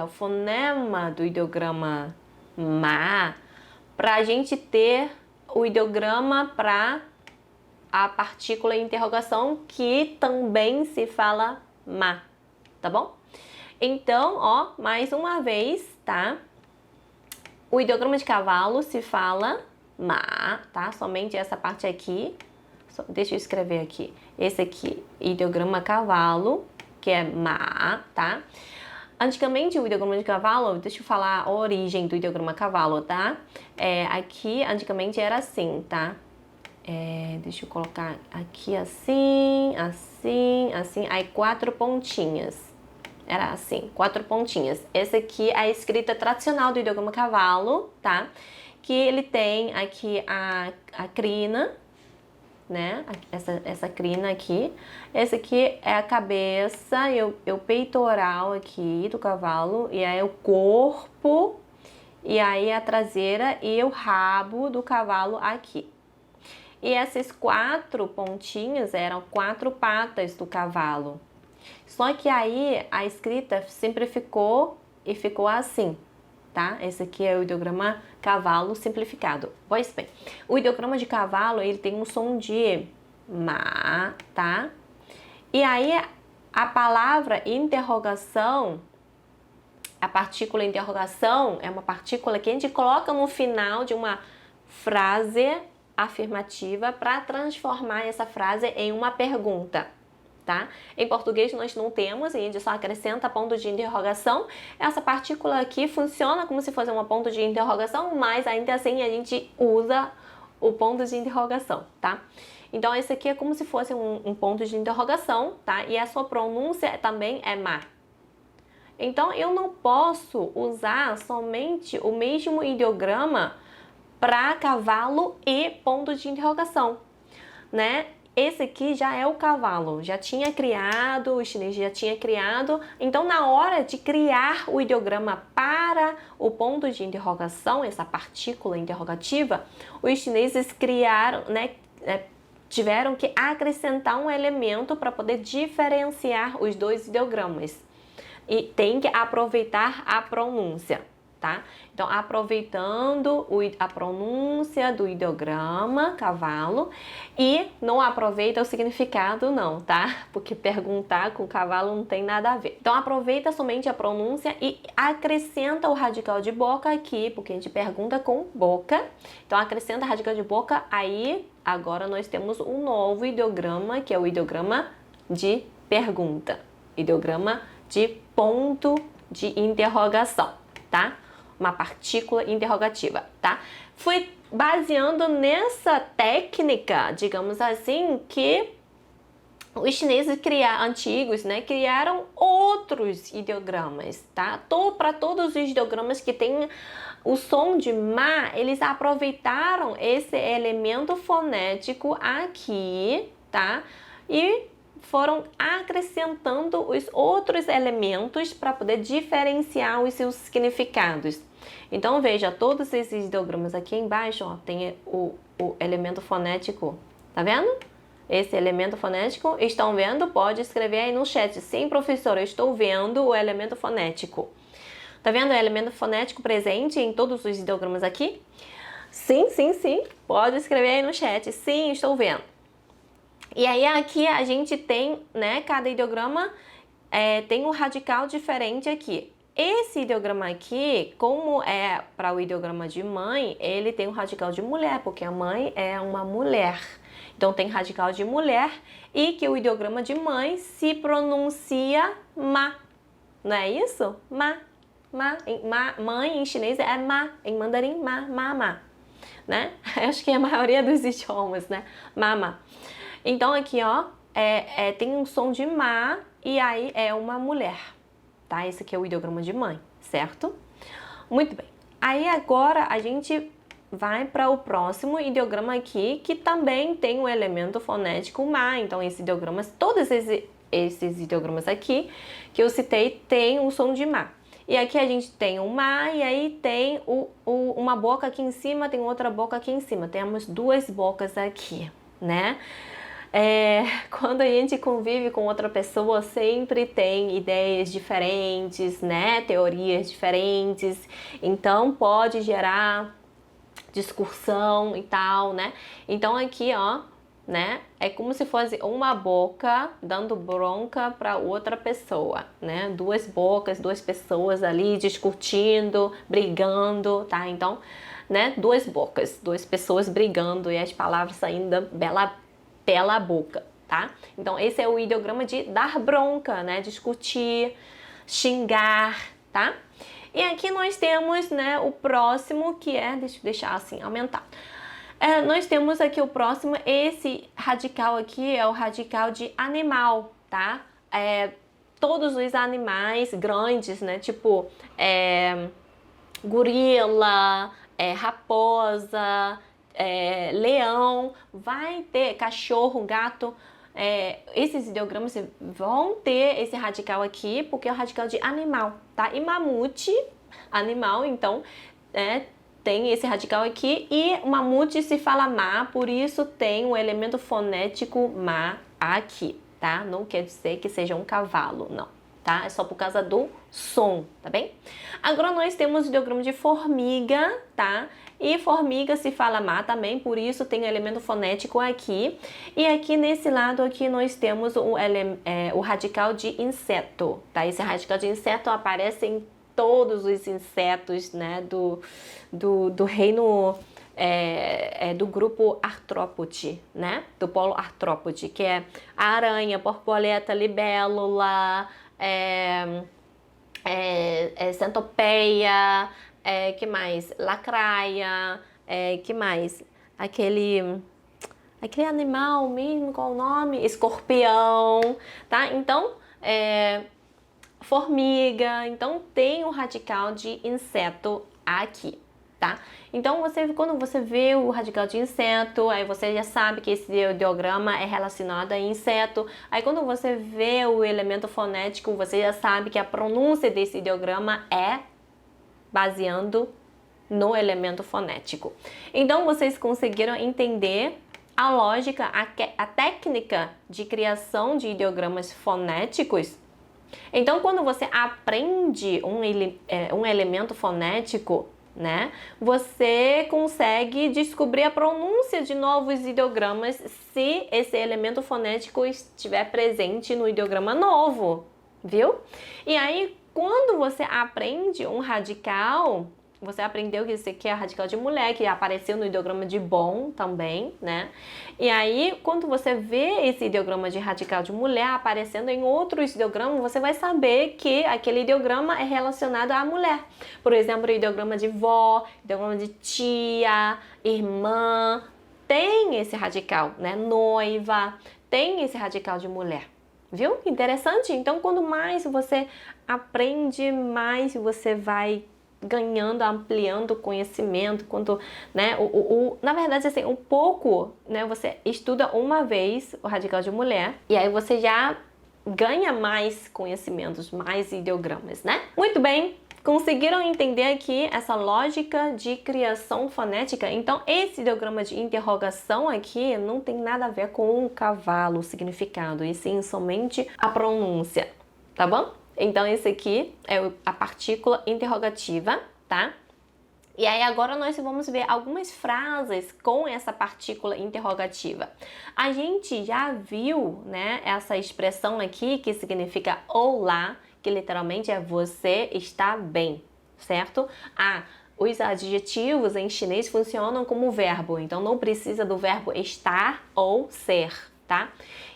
o fonema do ideograma ma, para a gente ter o ideograma para a partícula interrogação, que também se fala ma, tá bom? Então, ó, mais uma vez, tá? O ideograma de cavalo se fala ma, tá? Somente essa parte aqui. Deixa eu escrever aqui. Esse aqui, ideograma cavalo, que é ma, tá? Antigamente, o ideograma de cavalo, deixa eu falar a origem do ideograma cavalo, tá? Aqui, antigamente, era assim, tá? Deixa eu colocar aqui assim, assim, assim, aí 4 pontinhas. Era assim, 4 pontinhas. Essa aqui é a escrita tradicional do ideograma cavalo, tá? Que ele tem aqui a crina, né? Essa crina aqui. Essa aqui é a cabeça e o peitoral aqui do cavalo. E aí o corpo. E aí a traseira e o rabo do cavalo aqui. E essas 4 pontinhas eram 4 patas do cavalo. Só que aí a escrita simplificou e ficou assim, tá? Esse aqui é o ideograma cavalo simplificado. Pois bem, o ideograma de cavalo, ele tem um som de ma, tá? E aí a palavra interrogação, a partícula interrogação é uma partícula que a gente coloca no final de uma frase afirmativa para transformar essa frase em uma pergunta, tá? Em português nós não temos, a gente só acrescenta ponto de interrogação. Essa partícula aqui funciona como se fosse uma ponto de interrogação, mas ainda assim a gente usa o ponto de interrogação, tá? Então esse aqui é como se fosse um ponto de interrogação, tá? E a sua pronúncia também é ma. Então eu não posso usar somente o mesmo ideograma para cavalo e ponto de interrogação, né? esse aqui já é o cavalo, já tinha criado, o chinês já tinha criado. Então, na hora de criar o ideograma para o ponto de interrogação, essa partícula interrogativa, os chineses criaram, né, tiveram que acrescentar um elemento para poder diferenciar os dois ideogramas. E tem que aproveitar a pronúncia, tá? Então, aproveitando a pronúncia do ideograma cavalo e não aproveita o significado não, tá? Porque perguntar com cavalo não tem nada a ver. Então, aproveita somente a pronúncia e acrescenta o radical de boca aqui, porque a gente pergunta com boca. Então, acrescenta radical de boca, aí agora nós temos um novo ideograma, que é o ideograma de pergunta. Ideograma de ponto de interrogação, tá? Uma partícula interrogativa, tá? Foi baseando nessa técnica, digamos assim, que os chineses antigos, né, criaram outros ideogramas, tá? Para todos os ideogramas que têm o som de ma, eles aproveitaram esse elemento fonético aqui, tá? E foram acrescentando os outros elementos para poder diferenciar os seus significados. Então, veja, todos esses ideogramas aqui embaixo, ó, tem o elemento fonético, tá vendo? Esse elemento fonético, estão vendo? Pode escrever aí no chat. Sim, professora, eu estou vendo o elemento fonético. Tá vendo o elemento fonético presente em todos os ideogramas aqui? Sim, sim, sim. Pode escrever aí no chat. Sim, estou vendo. E aí aqui a gente tem, né, cada ideograma tem um radical diferente aqui. Esse ideograma aqui, como é para o ideograma de mãe, ele tem um radical de mulher, porque a mãe é uma mulher. Então tem radical de mulher e que o ideograma de mãe se pronuncia ma. Não é isso? Ma. Mãe em chinês é ma, em mandarim ma, né? Acho que é a maioria dos idiomas, né? Mama. Então aqui, ó, tem um som de ma e aí é uma mulher, tá? Esse aqui é o ideograma de mãe, certo? Muito bem. Aí agora a gente vai para o próximo ideograma aqui, que também tem o elemento fonético ma. Então esse ideograma, todos esses ideogramas aqui que eu citei tem um som de ma. E aqui a gente tem o ma e aí tem uma boca aqui em cima, tem outra boca aqui em cima. Temos duas bocas aqui, né? Quando a gente convive com outra pessoa, sempre tem ideias diferentes, né? Teorias diferentes. Então, pode gerar discussão e tal, né? Então, aqui, ó, né? É como se fosse uma boca dando bronca para outra pessoa, né? Duas bocas, duas pessoas ali discutindo, brigando, tá? Então, né? Duas bocas, duas pessoas brigando e as palavras saindo pela boca, tá? Então, esse é o ideograma de dar bronca, né? Discutir, xingar, tá? E aqui nós temos, né, o próximo que é, deixa eu deixar assim, aumentar. Nós temos aqui o próximo, esse radical aqui é o radical de animal, tá? Todos os animais grandes, né? Tipo, gorila, raposa, leão, vai ter cachorro, gato, esses ideogramas vão ter esse radical aqui, porque é o radical de animal, tá? E mamute, animal, então, tem esse radical aqui, e o mamute se fala ma, por isso tem um elemento fonético ma aqui, tá? Não quer dizer que seja um cavalo, não, tá? É só por causa do som, tá bem? Agora nós temos o ideograma de formiga, tá? E formiga se fala ma também, por isso tem o elemento fonético aqui. E aqui nesse lado aqui nós temos o radical de inseto, tá? Esse radical de inseto aparece em todos os insetos, né, do reino, do grupo Arthropode, né? Do polo Arthropode, que é a aranha, borboleta, libélula, centopeia, que mais? Lacraia, que mais? Aquele animal mesmo, qual o nome? Escorpião, tá? Então, formiga, então tem o radical de inseto aqui, tá? Então, quando você vê o radical de inseto, aí você já sabe que esse ideograma é relacionado a inseto. Aí, quando você vê o elemento fonético, você já sabe que a pronúncia desse ideograma é baseando no elemento fonético. Então, vocês conseguiram entender a lógica, a técnica de criação de ideogramas fonéticos? Então, quando você aprende um elemento fonético, né, você consegue descobrir a pronúncia de novos ideogramas se esse elemento fonético estiver presente no ideograma novo, viu? E aí, quando você aprende um radical, você aprendeu que esse aqui é radical de mulher, que apareceu no ideograma de bom também, né? E aí, quando você vê esse ideograma de radical de mulher aparecendo em outros ideogramas, você vai saber que aquele ideograma é relacionado à mulher. Por exemplo, o ideograma de vó, ideograma de tia, irmã, tem esse radical, né? Noiva, tem esse radical de mulher. Viu? Interessante? Então, quanto mais você aprende, mais você vai ganhando, ampliando o conhecimento, quanto, né, na verdade, assim, um pouco, né, você estuda uma vez o radical de mulher e aí você já ganha mais conhecimentos, mais ideogramas, né? Muito bem, conseguiram entender aqui essa lógica de criação fonética? Então, esse ideograma de interrogação aqui não tem nada a ver com o cavalo, o significado, e sim somente a pronúncia, tá bom? Então, esse aqui é a partícula interrogativa, tá? E aí, agora nós vamos ver algumas frases com essa partícula interrogativa. A gente já viu, né, essa expressão aqui que significa olá, que literalmente é você está bem, certo? Os adjetivos em chinês funcionam como verbo, então não precisa do verbo estar ou ser, tá?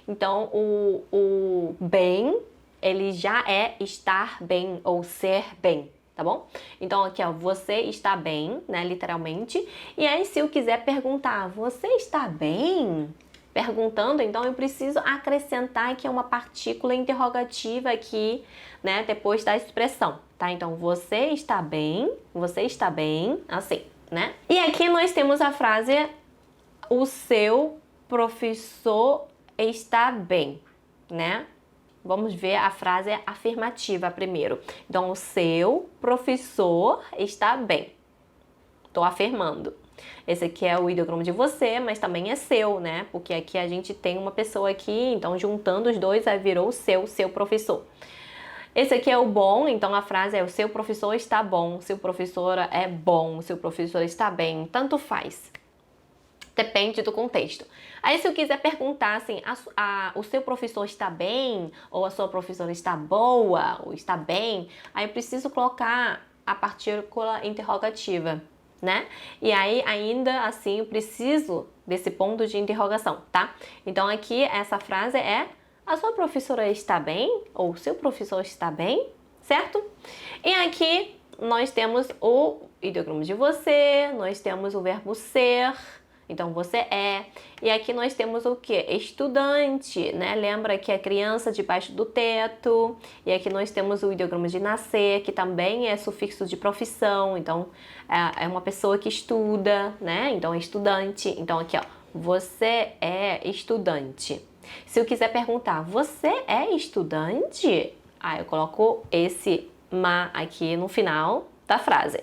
Então, o bem, ele já é estar bem ou ser bem, tá bom? Então, aqui, ó, você está bem, né, literalmente. E aí, se eu quiser perguntar, você está bem? Perguntando, então eu preciso acrescentar aqui uma partícula interrogativa aqui, né, depois da expressão, tá? Então, você está bem, assim, né? E aqui nós temos a frase, o seu professor está bem, né? Vamos ver a frase afirmativa primeiro. Então, o seu professor está bem. Estou afirmando. Esse aqui é o ideograma de você, mas também é seu, né? Porque aqui a gente tem uma pessoa aqui, então juntando os dois, aí virou o seu professor. Esse aqui é o bom, então a frase é o seu professor está bom, seu professor é bom, seu professor está bem, tanto faz. Depende do contexto. Aí, se eu quiser perguntar assim, o seu professor está bem? Ou a sua professora está boa? Ou está bem? Aí eu preciso colocar a partícula interrogativa, né? E aí, ainda assim, eu preciso desse ponto de interrogação, tá? Então, aqui, essa frase é a sua professora está bem? Ou o seu professor está bem? Certo? E aqui, nós temos o ideograma de você, nós temos o verbo ser. Então, você é. E aqui nós temos o quê? Estudante, né? Lembra que é criança debaixo do teto. E aqui nós temos o ideograma de nascer, que também é sufixo de profissão. Então, é uma pessoa que estuda, né? Então, é estudante. Então, aqui, ó. Você é estudante. Se eu quiser perguntar, você é estudante? Aí, eu coloco esse ma aqui no final da frase.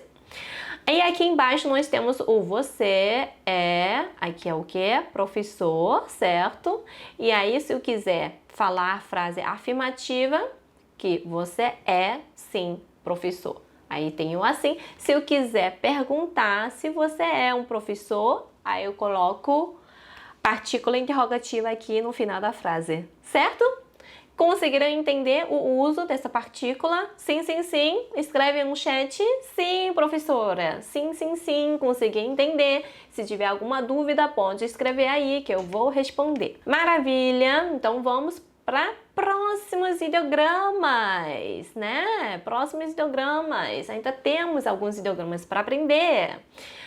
E aqui embaixo nós temos o você é, aqui é o que? Professor, certo? E aí, se eu quiser falar a frase afirmativa, que você é, sim, professor. Aí tem o assim. Se eu quiser perguntar se você é um professor, aí eu coloco partícula interrogativa aqui no final da frase, certo? Conseguiram entender o uso dessa partícula? Sim, sim, sim. Escreve no chat. Sim, professora. Sim, sim, sim. Consegui entender. Se tiver alguma dúvida, pode escrever aí que eu vou responder. Maravilha! Então vamos para próximos ideogramas, né? Próximos ideogramas. Ainda temos alguns ideogramas para aprender.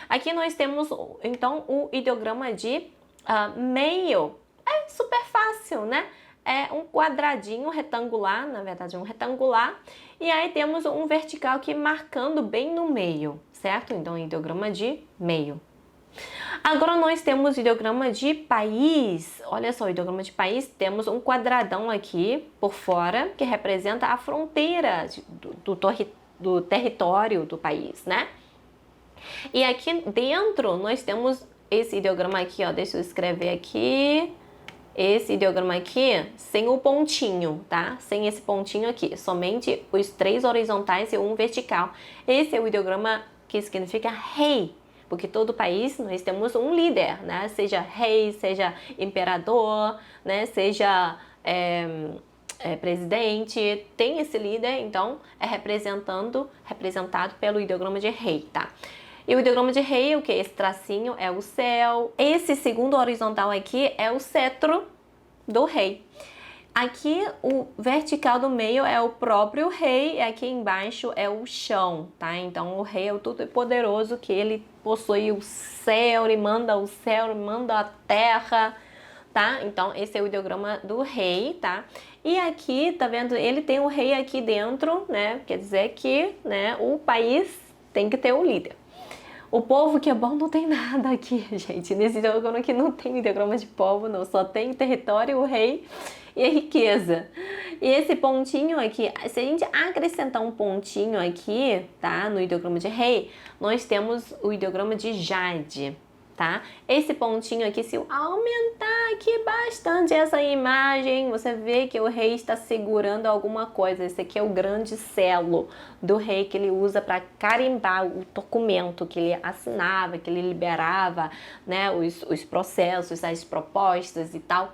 Aqui nós temos, então, o ideograma de meio. É super fácil, né? é um quadradinho retangular, na verdade um retangular, e aí temos um vertical aqui marcando bem no meio, certo? Então, ideograma de meio. Agora nós temos o ideograma de país. Olha só, o ideograma de país, temos um quadradão aqui por fora, que representa a fronteira do território do país, né? E aqui dentro nós temos esse ideograma aqui, ó, deixa eu escrever aqui. Esse ideograma aqui, sem o pontinho, tá? Sem esse pontinho aqui, somente os 3 horizontais e um vertical. Esse é o ideograma que significa rei, porque todo país nós temos um líder, né? Seja rei, seja imperador, né? Seja presidente, tem esse líder, então é representado pelo ideograma de rei, tá? E o ideograma de rei, o que? Esse tracinho é o céu. Esse segundo horizontal aqui é o cetro do rei. Aqui o vertical do meio é o próprio rei e aqui embaixo é o chão, tá? Então o rei é o todo-poderoso, que ele possui o céu, ele manda o céu, ele manda a terra, tá? Então esse é o ideograma do rei, tá? E aqui, tá vendo? Ele tem o rei aqui dentro, né? Quer dizer que, né, o país tem que ter o líder. O povo que é bom não tem nada aqui, gente. Nesse ideograma aqui não tem ideograma de povo, não. Só tem território, o rei e a riqueza. E esse pontinho aqui, se a gente acrescentar um pontinho aqui, tá? No ideograma de rei, nós temos o ideograma de Jade, tá? Esse pontinho aqui, se eu aumentar aqui bastante essa imagem, você vê que o rei está segurando alguma coisa. Esse aqui é o grande selo do rei que ele usa para carimbar o documento que ele assinava, que ele liberava, né, os processos, as propostas e tal.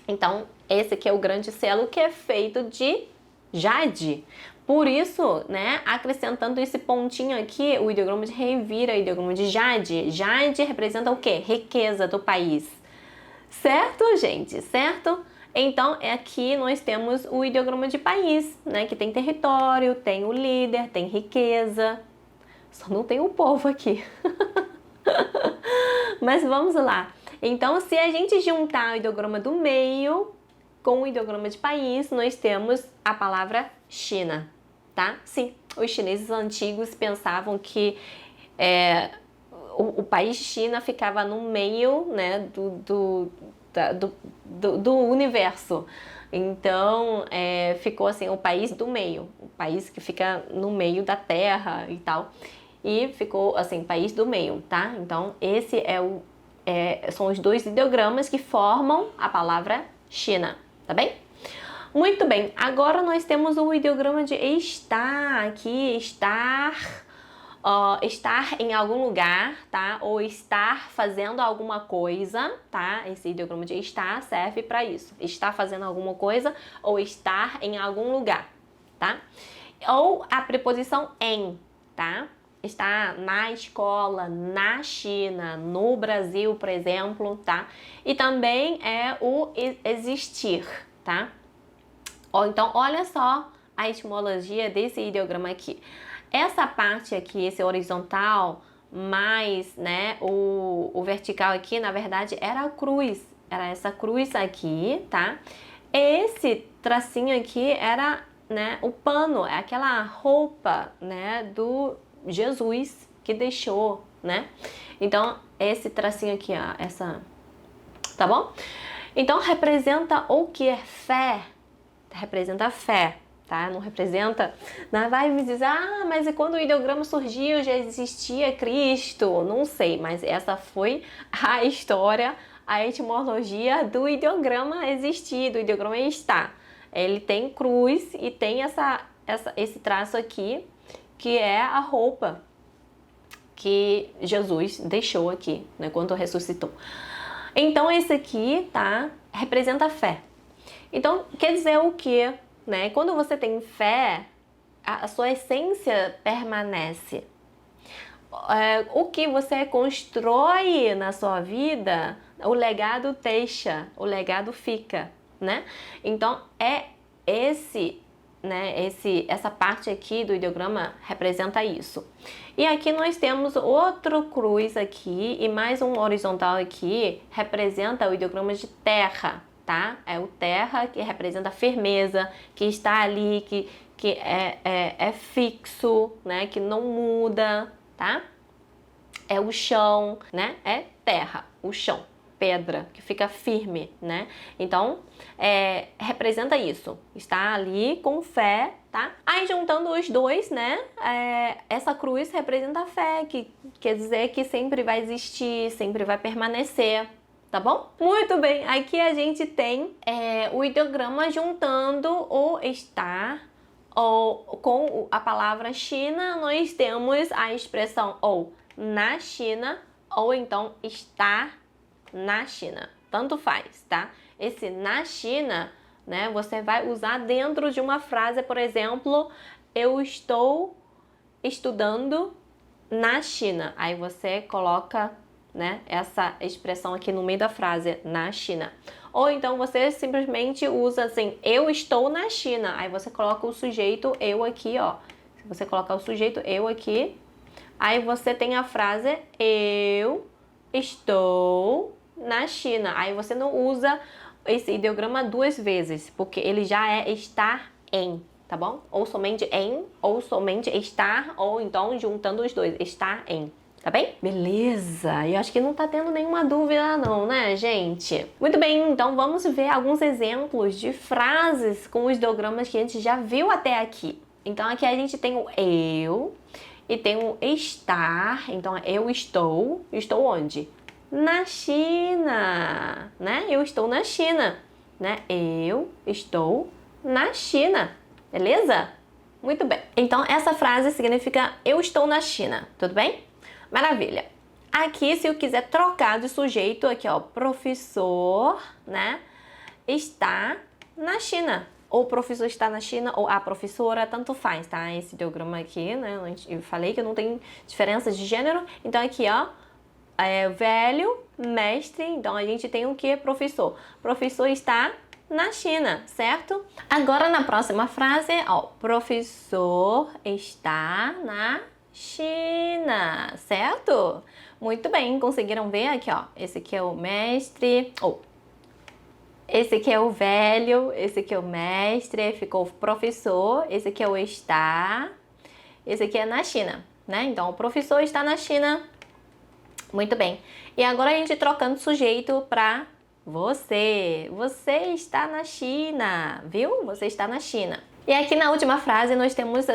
Então, esse aqui é o grande selo que é feito de jade. Por isso, né, acrescentando esse pontinho aqui, o ideograma de rei vira ideograma de jade. Jade representa o quê? Riqueza do país. Certo, gente? Certo? Então, aqui nós temos o ideograma de país, né, que tem território, tem o líder, tem riqueza. Só não tem o povo aqui. Mas vamos lá. Então, se a gente juntar o ideograma do meio com o ideograma de país, nós temos a palavra China, tá? Sim, os chineses antigos pensavam que o país China ficava no meio, né, do universo. Então, ficou assim, o país do meio, o país que fica no meio da terra e tal. E ficou assim, país do meio, tá? Então, esse são os 2 ideogramas que formam a palavra China, tá bem? Muito bem, agora nós temos o ideograma de estar aqui, estar em algum lugar, tá? Ou estar fazendo alguma coisa, tá? Esse ideograma de estar serve para isso. Estar fazendo alguma coisa ou estar em algum lugar, tá? Ou a preposição em, tá? Está na escola, na China, no Brasil, por exemplo, tá? E também é o existir, tá? Então, olha só a etimologia desse ideograma aqui. Essa parte aqui, esse horizontal, mais, né, o vertical aqui, na verdade, era a cruz. Era essa cruz aqui, tá? Esse tracinho aqui era, né, o pano, é aquela roupa, né, do Jesus que deixou, né? Então, esse tracinho aqui, ó, tá bom? Então, representa o que é fé? Representa fé, tá? Não representa... Não vai me dizer, mas quando o ideograma surgiu, já existia Cristo? Não sei, mas essa foi a história, a etimologia do ideograma existir, do ideograma estar. Ele tem cruz e tem esse traço aqui, que é a roupa que Jesus deixou aqui, né, quando ressuscitou. Então, esse aqui, tá, representa a fé. Então, quer dizer o quê? Né? Quando você tem fé, a sua essência permanece. O que você constrói na sua vida, o legado deixa, o legado fica, né? Então, essa parte aqui do ideograma representa isso. E aqui nós temos outro cruz aqui e mais um horizontal aqui, representa o ideograma de terra, tá? É o terra, que representa firmeza, que está ali, que é fixo, né? Que não muda, tá? É o chão, né? É terra, o chão, pedra, que fica firme, né? Então, representa isso. Está ali com fé, tá? Aí, juntando os dois, né? Essa cruz representa a fé, que quer dizer que sempre vai existir, sempre vai permanecer. Tá bom? Muito bem, aqui a gente tem o ideograma juntando o estar com a palavra China, nós temos a expressão ou na China ou então estar na China. Tanto faz, tá? Esse na China, né, você vai usar dentro de uma frase, por exemplo, eu estou estudando na China. Aí você coloca, né, essa expressão aqui no meio da frase, na China. Ou então você simplesmente usa assim, eu estou na China. Aí você coloca o sujeito eu aqui, ó. Se você colocar o sujeito eu aqui, aí você tem a frase eu estou na China. Aí você não usa esse ideograma duas vezes, porque ele já é estar em, tá bom? Ou somente em, ou somente estar, ou então juntando os dois, estar em. Tá bem? Beleza! Eu acho que não tá tendo nenhuma dúvida não, né, gente? Muito bem, então vamos ver alguns exemplos de frases com os ideogramas que a gente já viu até aqui. Então aqui a gente tem o eu e tem o estar. Então eu estou. Estou onde? Na China, né? Eu estou na China, né? Eu estou na China. Beleza? Muito bem. Então essa frase significa eu estou na China. Tudo bem? Maravilha. Aqui, se eu quiser trocar de sujeito, aqui ó, professor, né, está na China. Ou o professor está na China, ou a professora, tanto faz, tá? Esse ideograma aqui, né, eu falei que não tem diferença de gênero. Então aqui, ó, velho, mestre, então a gente tem o que? Professor. Professor está na China, certo? Agora na próxima frase, ó, professor está na China, certo? Muito bem, conseguiram ver aqui, ó. Esse aqui é o mestre, esse aqui é o velho, esse aqui é o mestre, ficou o professor, esse aqui é o está, esse aqui é na China, né? Então, o professor está na China. Muito bem. E agora a gente trocando sujeito para você. Você está na China, viu? Você está na China. E aqui na última frase nós temos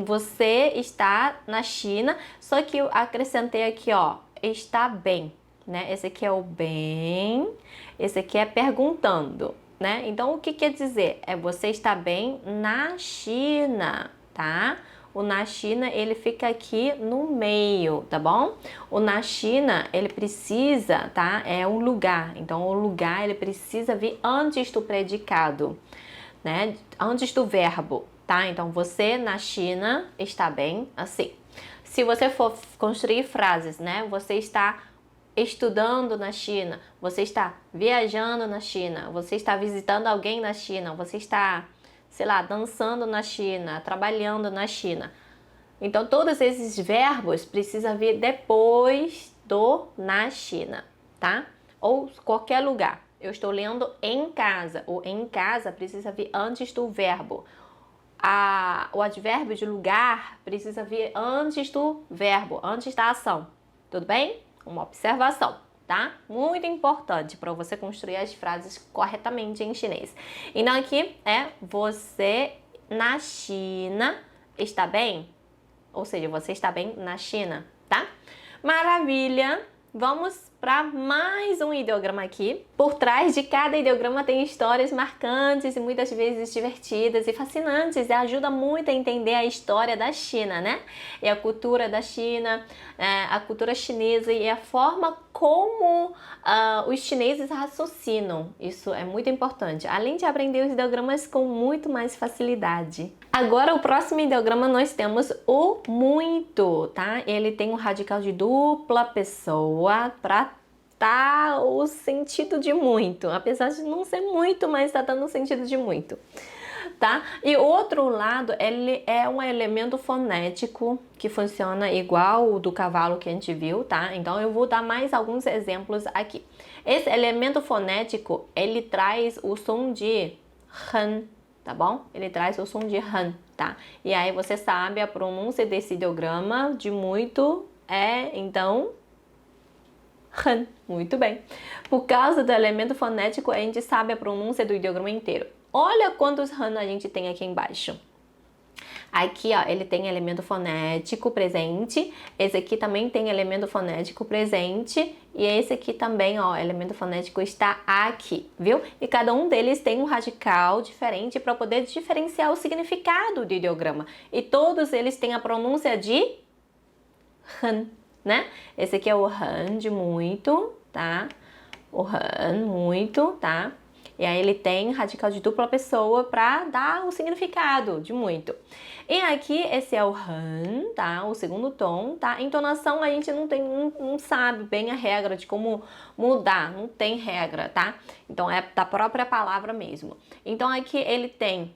você está na China, só que eu acrescentei aqui, ó, está bem, né? Esse aqui é o bem, esse aqui é perguntando, né? Então, o que quer dizer? Você está bem na China, tá? O na China, ele fica aqui no meio, tá bom? O na China, ele precisa, tá? É um lugar, então o lugar, ele precisa vir antes do predicado, né? Antes do verbo. Tá? Então, você na China está bem assim. Se você for construir frases, né? Você está estudando na China, você está viajando na China, você está visitando alguém na China, você está, sei lá, dançando na China, trabalhando na China. Então, todos esses verbos precisam vir depois do na China, tá? Ou qualquer lugar. Eu estou lendo em casa. O em casa precisa vir antes do verbo. O advérbio de lugar precisa vir antes do verbo, antes da ação. Tudo bem? Uma observação, tá? Muito importante para você construir as frases corretamente em chinês. Então aqui é você na China está bem? Ou seja, você está bem na China, tá? Maravilha! Vamos para mais um ideograma aqui. Por trás de cada ideograma tem histórias marcantes e muitas vezes divertidas e fascinantes. E ajuda muito a entender a história da China, né? E a cultura da China, a cultura chinesa e a forma como os chineses raciocinam. Isso é muito importante. Além de aprender os ideogramas com muito mais facilidade. Agora, o próximo ideograma nós temos o muito, tá? Ele tem um radical de dupla pessoa para dar o sentido de muito. Apesar de não ser muito, mas está dando o sentido de muito. tá? E outro lado, ele é um elemento fonético que funciona igual o do cavalo que a gente viu, tá? Então eu vou dar mais alguns exemplos aqui. Esse elemento fonético, ele traz o som de han, tá bom? Ele traz o som de han, tá? E aí você sabe a pronúncia desse ideograma de muito então han, muito bem. Por causa do elemento fonético, a gente sabe a pronúncia do ideograma inteiro. Olha quantos han a gente tem aqui embaixo. Aqui, ó, ele tem elemento fonético presente. Esse aqui também tem elemento fonético presente. E esse aqui também, ó, elemento fonético está aqui, viu? E cada um deles tem um radical diferente para poder diferenciar o significado do ideograma. E todos eles têm a pronúncia de han, né? Esse aqui é o han de muito, tá? O han, muito, tá? E aí ele tem radical de dupla pessoa para dar o significado de muito. E aqui esse é o han, tá? O segundo tom, tá? Entonação a gente não sabe bem a regra de como mudar, não tem regra, tá? Então é da própria palavra mesmo. Então aqui ele tem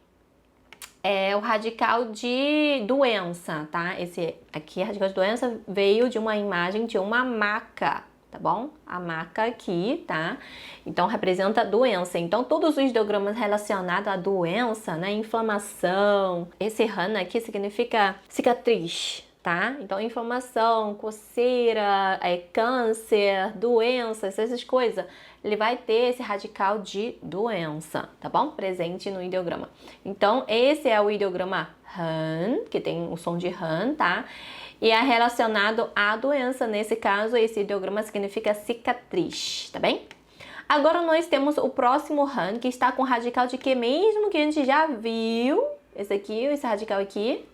o radical de doença, tá? Esse aqui, radical de doença, veio de uma imagem de uma maca, tá bom? A maca aqui, tá? Então representa doença. Então todos os ideogramas relacionados à doença, né? Inflamação. Esse han aqui significa cicatriz, tá? Então inflamação, coceira, câncer, doenças, essas coisas. Ele vai ter esse radical de doença, tá bom? Presente no ideograma. Então esse é o ideograma han, que tem o som de han, tá? E é relacionado à doença. Nesse caso, esse ideograma significa cicatriz, tá bem? Agora nós temos o próximo han, que está com radical de que mesmo que a gente já viu. Esse radical aqui,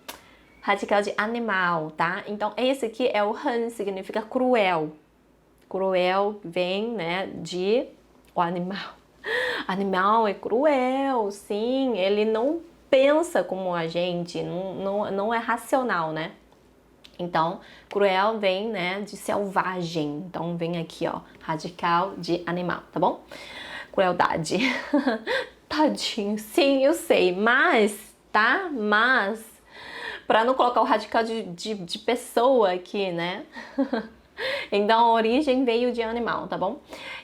radical de animal, tá? Então esse aqui é o han, significa cruel. Cruel vem, né, de o animal. Animal é cruel, sim, ele não pensa como a gente, não é racional, né? Então, cruel vem, né, de selvagem. Então, vem aqui, ó, radical de animal, tá bom? Crueldade. Tadinho, sim, eu sei, mas, tá? Mas, para não colocar o radical de pessoa aqui, né? Então, a origem veio de animal, tá bom?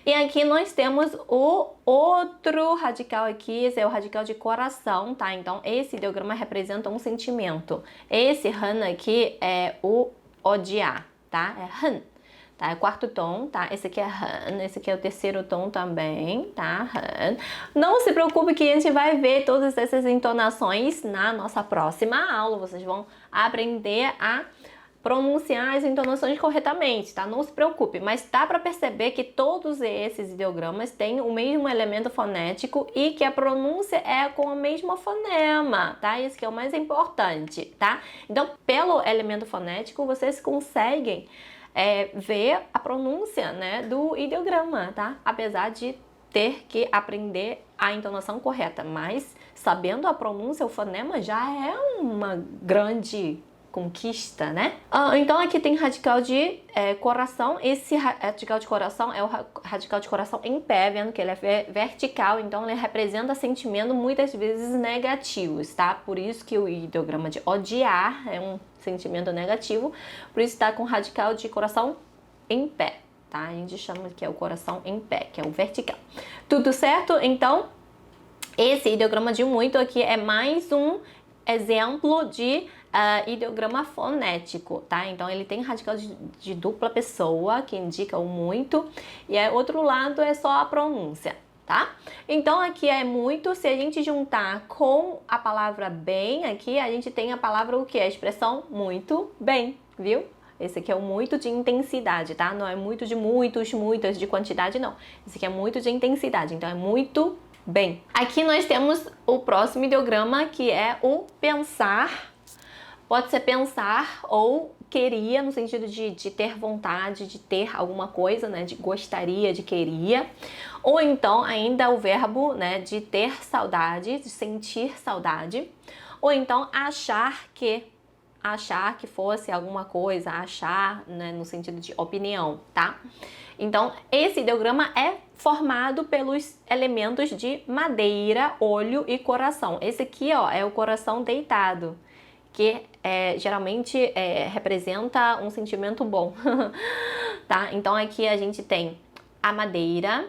E aqui nós temos o outro radical aqui, esse é o radical de coração, tá? Então, esse ideograma representa um sentimento. Esse han aqui é o odiar, tá? É han, tá? É o quarto tom, tá? Esse aqui é han, esse aqui é o terceiro tom também, tá? Han. Não se preocupe que a gente vai ver todas essas entonações na nossa próxima aula. Vocês vão aprender a pronunciar as entonações corretamente, tá? Não se preocupe, mas dá para perceber que todos esses ideogramas têm o mesmo elemento fonético e que a pronúncia é com o mesmo fonema, tá? Isso que é o mais importante, tá? Então, pelo elemento fonético, vocês conseguem ver a pronúncia, né, do ideograma, tá? Apesar de ter que aprender a entonação correta, mas sabendo a pronúncia, o fonema já é uma grande conquista, né? Então aqui tem radical de coração. Esse radical de coração é o radical de coração em pé, vendo que ele é vertical, então ele representa sentimento muitas vezes negativos, tá? Por isso que o ideograma de odiar é um sentimento negativo, por isso está com radical de coração em pé, tá? A gente chama que é o coração em pé, que é o vertical. Tudo certo? Então, esse ideograma de muito aqui é mais um exemplo de ideograma fonético, tá? Então ele tem radical de dupla pessoa, que indica o muito, e aí outro lado é só a pronúncia, tá? Então aqui é muito, se a gente juntar com a palavra bem, aqui a gente tem a palavra o que? A expressão muito bem, viu? Esse aqui é o muito de intensidade, tá? Não é muito de muitos, muitas de quantidade, não. Esse aqui é muito de intensidade, então é muito bem. Aqui nós temos o próximo ideograma, que é o pensar. Pode ser pensar ou queria, no sentido de ter vontade, de ter alguma coisa, né? De gostaria, de queria. Ou então ainda o verbo, né? De ter saudade, de sentir saudade. Ou então achar que, achar que fosse alguma coisa, achar, né, no sentido de opinião, tá? Então, esse ideograma é formado pelos elementos de madeira, olho e coração. Esse aqui, ó, é o coração deitado, que geralmente representa um sentimento bom, tá? Então, aqui a gente tem a madeira,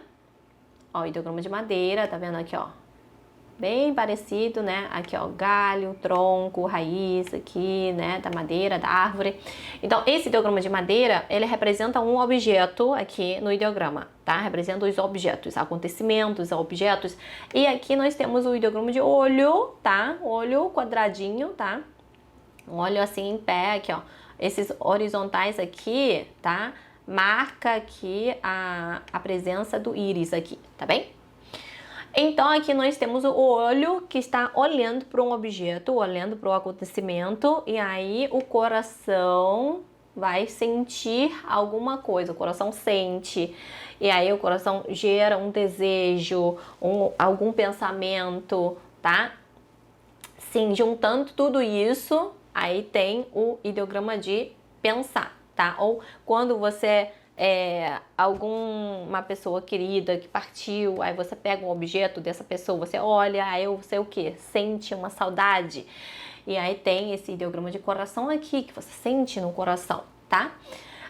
ó, o ideograma de madeira, tá vendo aqui, ó? Bem parecido, né? Aqui, ó, galho, tronco, raiz aqui, né? Da madeira, da árvore. Então, esse ideograma de madeira, ele representa um objeto aqui no ideograma, tá? Representa os objetos, acontecimentos, objetos. E aqui nós temos o ideograma de olho, tá? Olho quadradinho, tá? Um olho assim em pé, aqui, ó. Esses horizontais aqui, tá? Marca aqui a presença do íris aqui, tá bem? Então, aqui nós temos o olho que está olhando para um objeto, olhando para o acontecimento, e aí o coração vai sentir alguma coisa, o coração sente, e aí o coração gera um desejo, algum pensamento, tá? Sim, juntando tudo isso, aí tem o ideograma de pensar, tá? Ou quando você uma pessoa querida que partiu, aí você pega um objeto dessa pessoa, você olha, aí você o quê? Sente uma saudade. E aí tem esse ideograma de coração aqui, que você sente no coração, tá?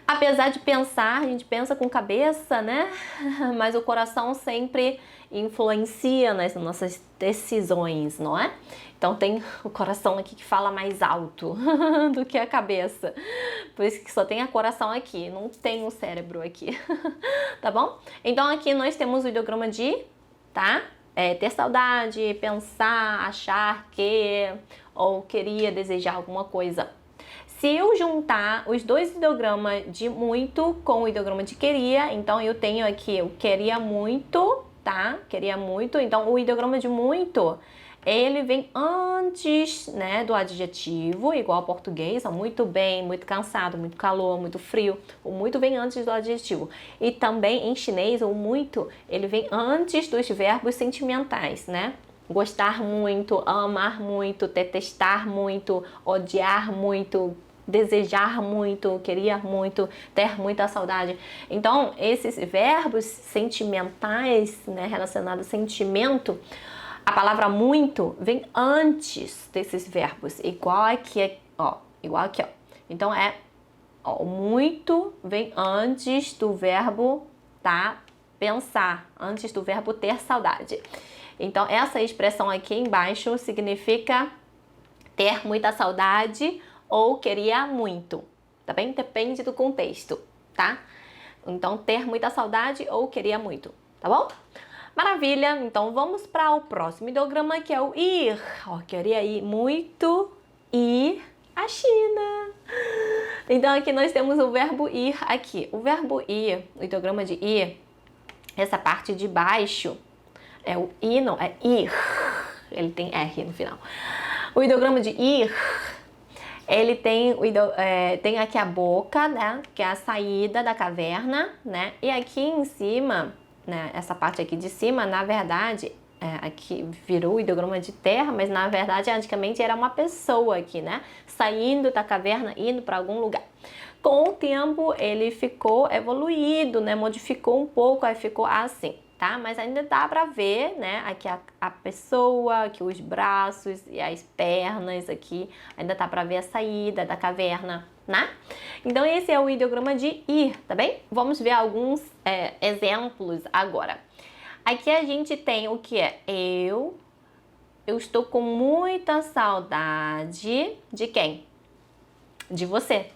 Apesar de pensar, a gente pensa com cabeça, né? Mas o coração sempre influencia nas nossas decisões, não é? Então tem o coração aqui que fala mais alto do que a cabeça. Por isso que só tem o coração aqui, não tem o cérebro aqui. Tá bom? Então aqui nós temos o ideograma de, tá? Ter saudade, pensar, achar que, ou queria, desejar alguma coisa. Se eu juntar os dois ideogramas de muito com o ideograma de queria, então eu tenho aqui o queria muito, tá? Queria muito. Então o ideograma de muito, ele vem antes, né, do adjetivo, igual ao português, ó, muito bem, muito cansado, muito calor, muito frio. O muito vem antes do adjetivo. E também em chinês, o muito, ele vem antes dos verbos sentimentais, né? Gostar muito, amar muito, detestar muito, odiar muito, desejar muito, queria muito, ter muita saudade. Então, esses verbos sentimentais, né, relacionados a sentimento, a palavra muito vem antes desses verbos, igual aqui, ó, igual aqui, ó. Então o muito vem antes do verbo, tá? Pensar, antes do verbo ter saudade. Então essa expressão aqui embaixo significa ter muita saudade ou queria muito, tá bem? Depende do contexto, tá? Então ter muita saudade ou queria muito, tá bom? Maravilha, então vamos para o próximo ideograma, que é o ir. Ó, queria ir muito, ir à China. Então aqui nós temos o verbo ir aqui. O verbo ir, o ideograma de ir, essa parte de baixo, é o i, não, é ir. Ele tem R no final. O ideograma de ir, ele tem, tem aqui a boca, né, que é a saída da caverna, né, e aqui em cima, né, essa parte aqui de cima, na verdade, aqui virou o ideograma de terra, mas na verdade, antigamente era uma pessoa aqui, né, saindo da caverna, indo para algum lugar. Com o tempo, ele ficou evoluído, né, modificou um pouco, aí ficou assim, tá? Mas ainda dá para ver, né, aqui a pessoa, aqui os braços e as pernas aqui, ainda dá para ver a saída da caverna, né? Então esse é o ideograma de ir, tá bem? Vamos ver alguns exemplos agora. Aqui a gente tem o que é eu estou com muita saudade de quem? De você.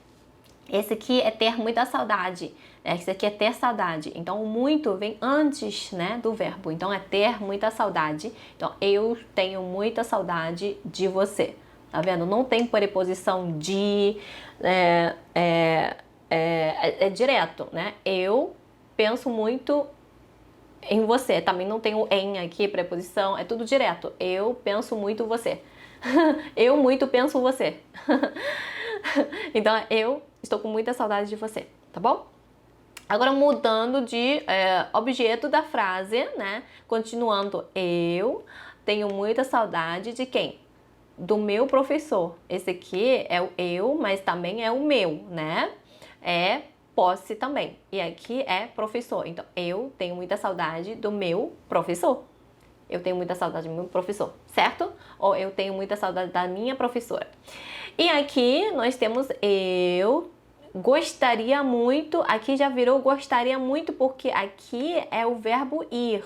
Esse aqui é ter muita saudade. Esse aqui é ter saudade. Então, o muito vem antes, né, do verbo. Então, é ter muita saudade. Então, eu tenho muita saudade de você. Tá vendo? Não tem preposição de... É direto, né? Eu penso muito em você. Também não tem o em aqui, preposição. É tudo direto. Eu penso muito você. Eu muito penso você. Então, eu estou com muita saudade de você, tá bom? Agora, mudando de objeto da frase, né? Continuando, eu tenho muita saudade de quem? do meu professor. Esse aqui é o eu, mas também é o meu, né? É posse também. E aqui é professor. Então, eu tenho muita saudade do meu professor. Eu tenho muita saudade do meu professor, certo? Ou eu tenho muita saudade da minha professora. E aqui nós temos eu gostaria muito. Aqui já virou gostaria muito porque aqui é o verbo ir.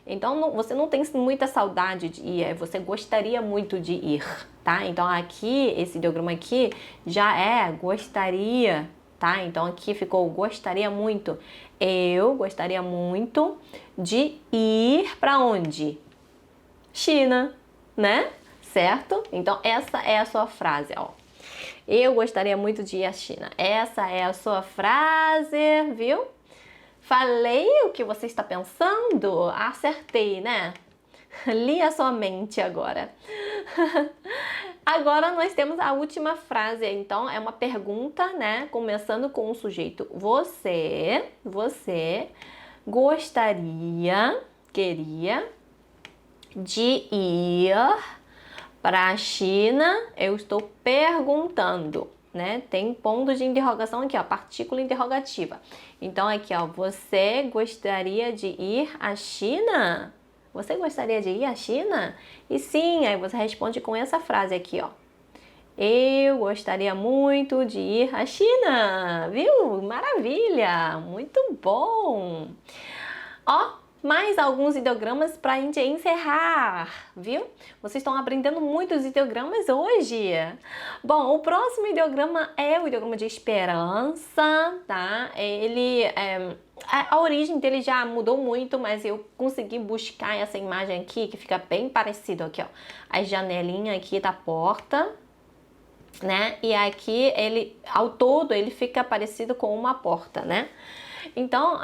Então, você não tem muita saudade de ir, você gostaria muito de ir, tá? Então, aqui, esse ideograma aqui já é gostaria, tá? Então, aqui ficou gostaria muito. Eu gostaria muito de ir para onde? China, né? Certo? Então, essa é a sua frase, ó. Eu gostaria muito de ir à China. Essa é a sua frase, viu? Falei o que você está pensando? Acertei, né? Li a sua mente agora. Agora nós temos a última frase, então é uma pergunta, né? Começando com o sujeito você gostaria, queria de ir para a China? Eu estou perguntando, né? Tem ponto de interrogação aqui, ó, partícula interrogativa. Então aqui, ó, você gostaria de ir à China? Você gostaria de ir à China? E sim, aí você responde com essa frase aqui, ó. Eu gostaria muito de ir à China, viu? Maravilha, muito bom. Ó, mais alguns ideogramas para a gente encerrar, viu? Vocês estão aprendendo muitos ideogramas hoje. Bom, o próximo ideograma é o ideograma de esperança, tá? A origem dele já mudou muito, mas eu consegui buscar essa imagem aqui, que fica bem parecido aqui, ó. A janelinha aqui da porta, né? E aqui, ao todo, ele fica parecido com uma porta, né? Então,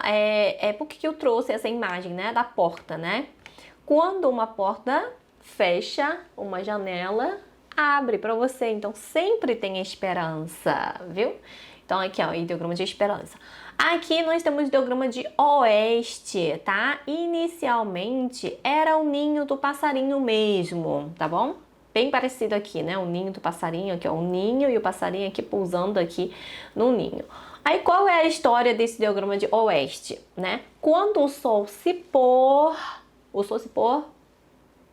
por que eu trouxe essa imagem, né, da porta, né? Quando uma porta fecha, uma janela abre para você. Então, sempre tem esperança, viu? Então, aqui, ó, ideograma de esperança. Aqui nós temos o ideograma de oeste, tá? Inicialmente, era o ninho do passarinho mesmo, tá bom? Bem parecido aqui, né? O ninho do passarinho, aqui, ó, o ninho e o passarinho aqui pousando aqui no ninho. Aí, qual é a história desse ideograma de oeste, né? Quando o sol se pôr,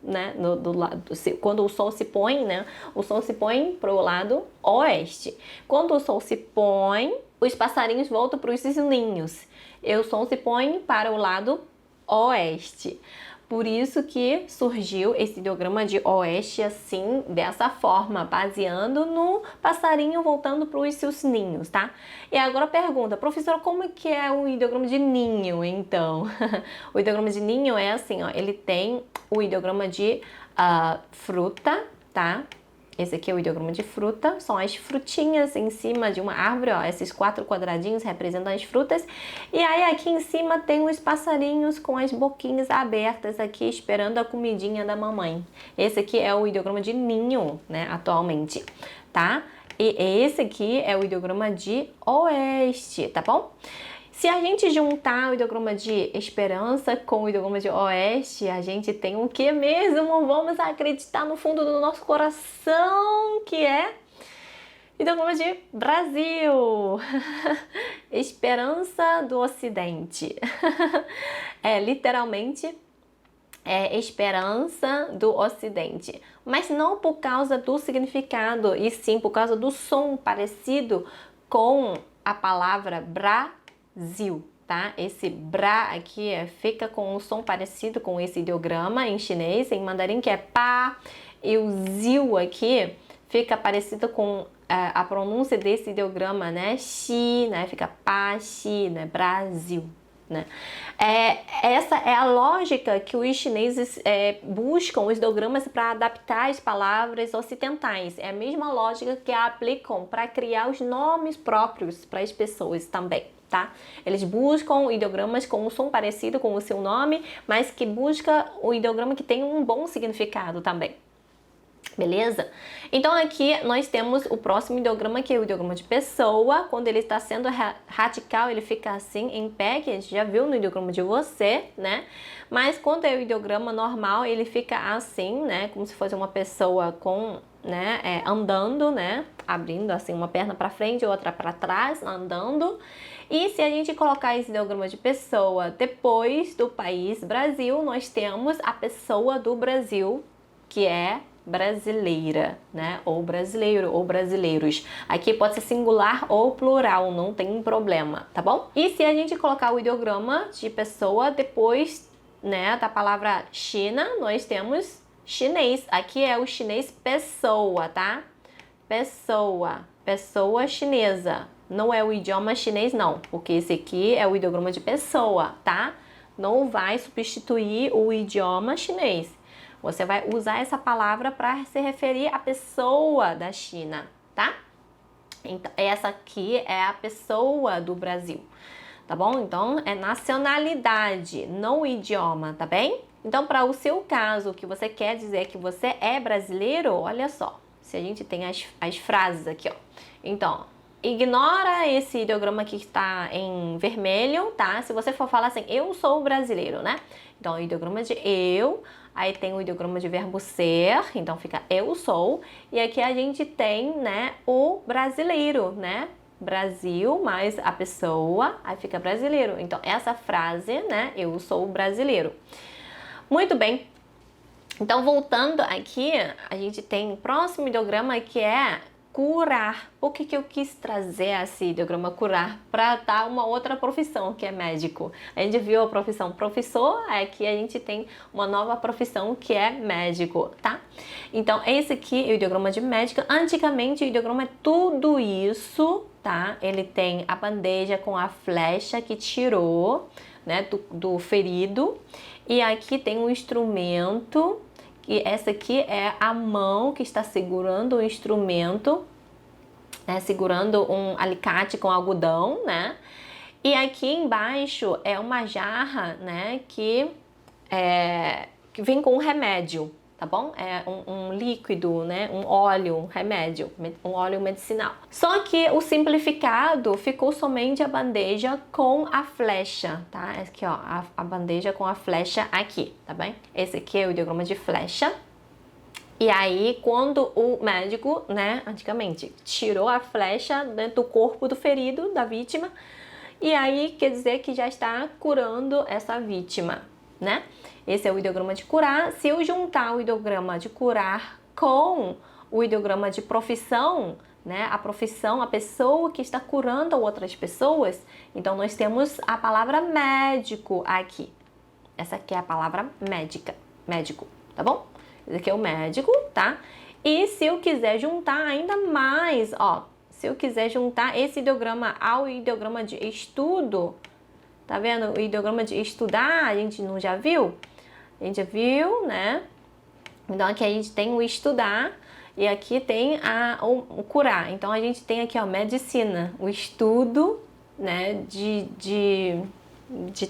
né? Quando o sol se põe, né? O sol se põe para o lado oeste. Quando o sol se põe, os passarinhos voltam para os seus ninhos. E o sol se põe para o lado oeste. Por isso que surgiu esse ideograma de oeste assim, dessa forma, baseando no passarinho voltando para os seus ninhos, tá? E agora pergunta, professora, como que é o ideograma de ninho, então? O ideograma de ninho é assim, ó, ele tem o ideograma de fruta, tá? Esse aqui é o ideograma de fruta, são as frutinhas em cima de uma árvore, ó, esses 4 quadradinhos representam as frutas. E aí aqui em cima tem os passarinhos com as boquinhas abertas aqui, esperando a comidinha da mamãe. Esse aqui é o ideograma de ninho, né, atualmente, tá? E esse aqui é o ideograma de oeste, tá bom? Se a gente juntar o ideograma de esperança com o ideograma de oeste, a gente tem o que mesmo? Vamos acreditar no fundo do nosso coração, que é ideograma de Brasil. Esperança do Ocidente. Literalmente, esperança do Ocidente. Mas não por causa do significado, e sim por causa do som parecido com a palavra Brasil, tá? Esse bra aqui fica com um som parecido com esse ideograma em chinês, em mandarim, que é pá, e o ziu aqui fica parecido com a pronúncia desse ideograma, né? Xi, né? Fica pá, xi, né? Brasil, né? Essa é a lógica que os chineses buscam os ideogramas para adaptar as palavras ocidentais. É a mesma lógica que aplicam para criar os nomes próprios para as pessoas também, tá? Eles buscam ideogramas com um som parecido com o seu nome, mas que busca o ideograma que tem um bom significado também. Beleza? Então aqui nós temos o próximo ideograma, que é o ideograma de pessoa. Quando ele está sendo radical, ele fica assim, em pé, que a gente já viu no ideograma de você, né? Mas quando é o ideograma normal, ele fica assim, né? Como se fosse uma pessoa com, né, andando, né? Abrindo assim uma perna para frente e outra para trás, andando. E se a gente colocar esse ideograma de pessoa depois do país Brasil, nós temos a pessoa do Brasil, que é brasileira, né? Ou brasileiro, ou brasileiros. Aqui pode ser singular ou plural, não tem problema, tá bom? E se a gente colocar o ideograma de pessoa depois, né, da palavra China, nós temos chinês. Aqui é o chinês pessoa, tá? Pessoa, pessoa chinesa. Não é o idioma chinês, não, porque esse aqui é o ideograma de pessoa, tá? Não vai substituir o idioma chinês. Você vai usar essa palavra para se referir à pessoa da China, tá? Então, essa aqui é a pessoa do Brasil, tá bom? Então, é nacionalidade, não o idioma, tá bem? Então, para o seu caso, que você quer dizer que você é brasileiro, olha só. Se a gente tem as frases aqui, ó. Então, ignora esse ideograma que está em vermelho, tá? Se você for falar assim, eu sou brasileiro, né? Então, o ideograma de eu... Aí tem o ideograma de verbo ser, então fica eu sou. E aqui a gente tem, né, o brasileiro, né? Brasil mais a pessoa, aí fica brasileiro. Então, essa frase, né, eu sou brasileiro. Muito bem. Então, voltando aqui, a gente tem o próximo ideograma que é curar. Por que eu quis trazer esse ideograma curar? Para dar uma outra profissão, que é médico. A gente viu a profissão professor, aqui a gente tem uma nova profissão que é médico, tá? Então, esse aqui é o ideograma de médico. Antigamente, o ideograma é tudo isso, tá? Ele tem a bandeja com a flecha que tirou, né, do ferido. E aqui tem um instrumento, e essa aqui é a mão que está segurando o instrumento, né, segurando um alicate com algodão, né? E aqui embaixo é uma jarra, né, que vem com um remédio, tá bom? É um líquido, né, um óleo, um remédio, um óleo medicinal. Só que o simplificado ficou somente a bandeja com a flecha, tá? Aqui, ó, a bandeja com a flecha aqui, tá bem? Esse aqui é o ideograma de flecha. E aí, quando o médico, né, antigamente, tirou a flecha dentro do corpo do ferido, da vítima, e aí quer dizer que já está curando essa vítima, né? Esse é o ideograma de curar. Se eu juntar o ideograma de curar com o ideograma de profissão, né, a profissão, a pessoa que está curando outras pessoas, então nós temos a palavra médico aqui. Essa aqui é a palavra médico, tá bom? Esse aqui é o médico, tá? E se eu quiser juntar ainda mais, ó, se eu quiser juntar esse ideograma ao ideograma de estudo, tá vendo? O ideograma de estudar, a gente não já viu? A gente já viu, né? Então aqui a gente tem o estudar e aqui tem o curar. Então a gente tem aqui, ó, medicina, o estudo, né, de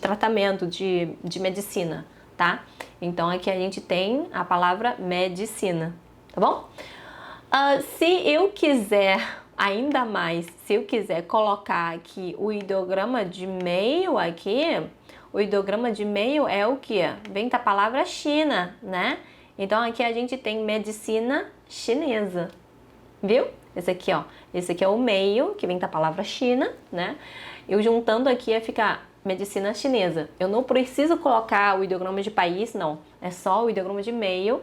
tratamento, de medicina, tá? Então aqui a gente tem a palavra medicina, tá bom? Se eu quiser ainda mais, se eu quiser colocar aqui o ideograma de meio aqui, o ideograma de meio é o que? Vem da palavra China, né? Então aqui a gente tem medicina chinesa, viu? Esse aqui, ó, esse aqui é o meio, que vem da palavra China, né? Eu juntando aqui ia ficar medicina chinesa. Eu não preciso colocar o ideograma de país, não. É só o ideograma de meio,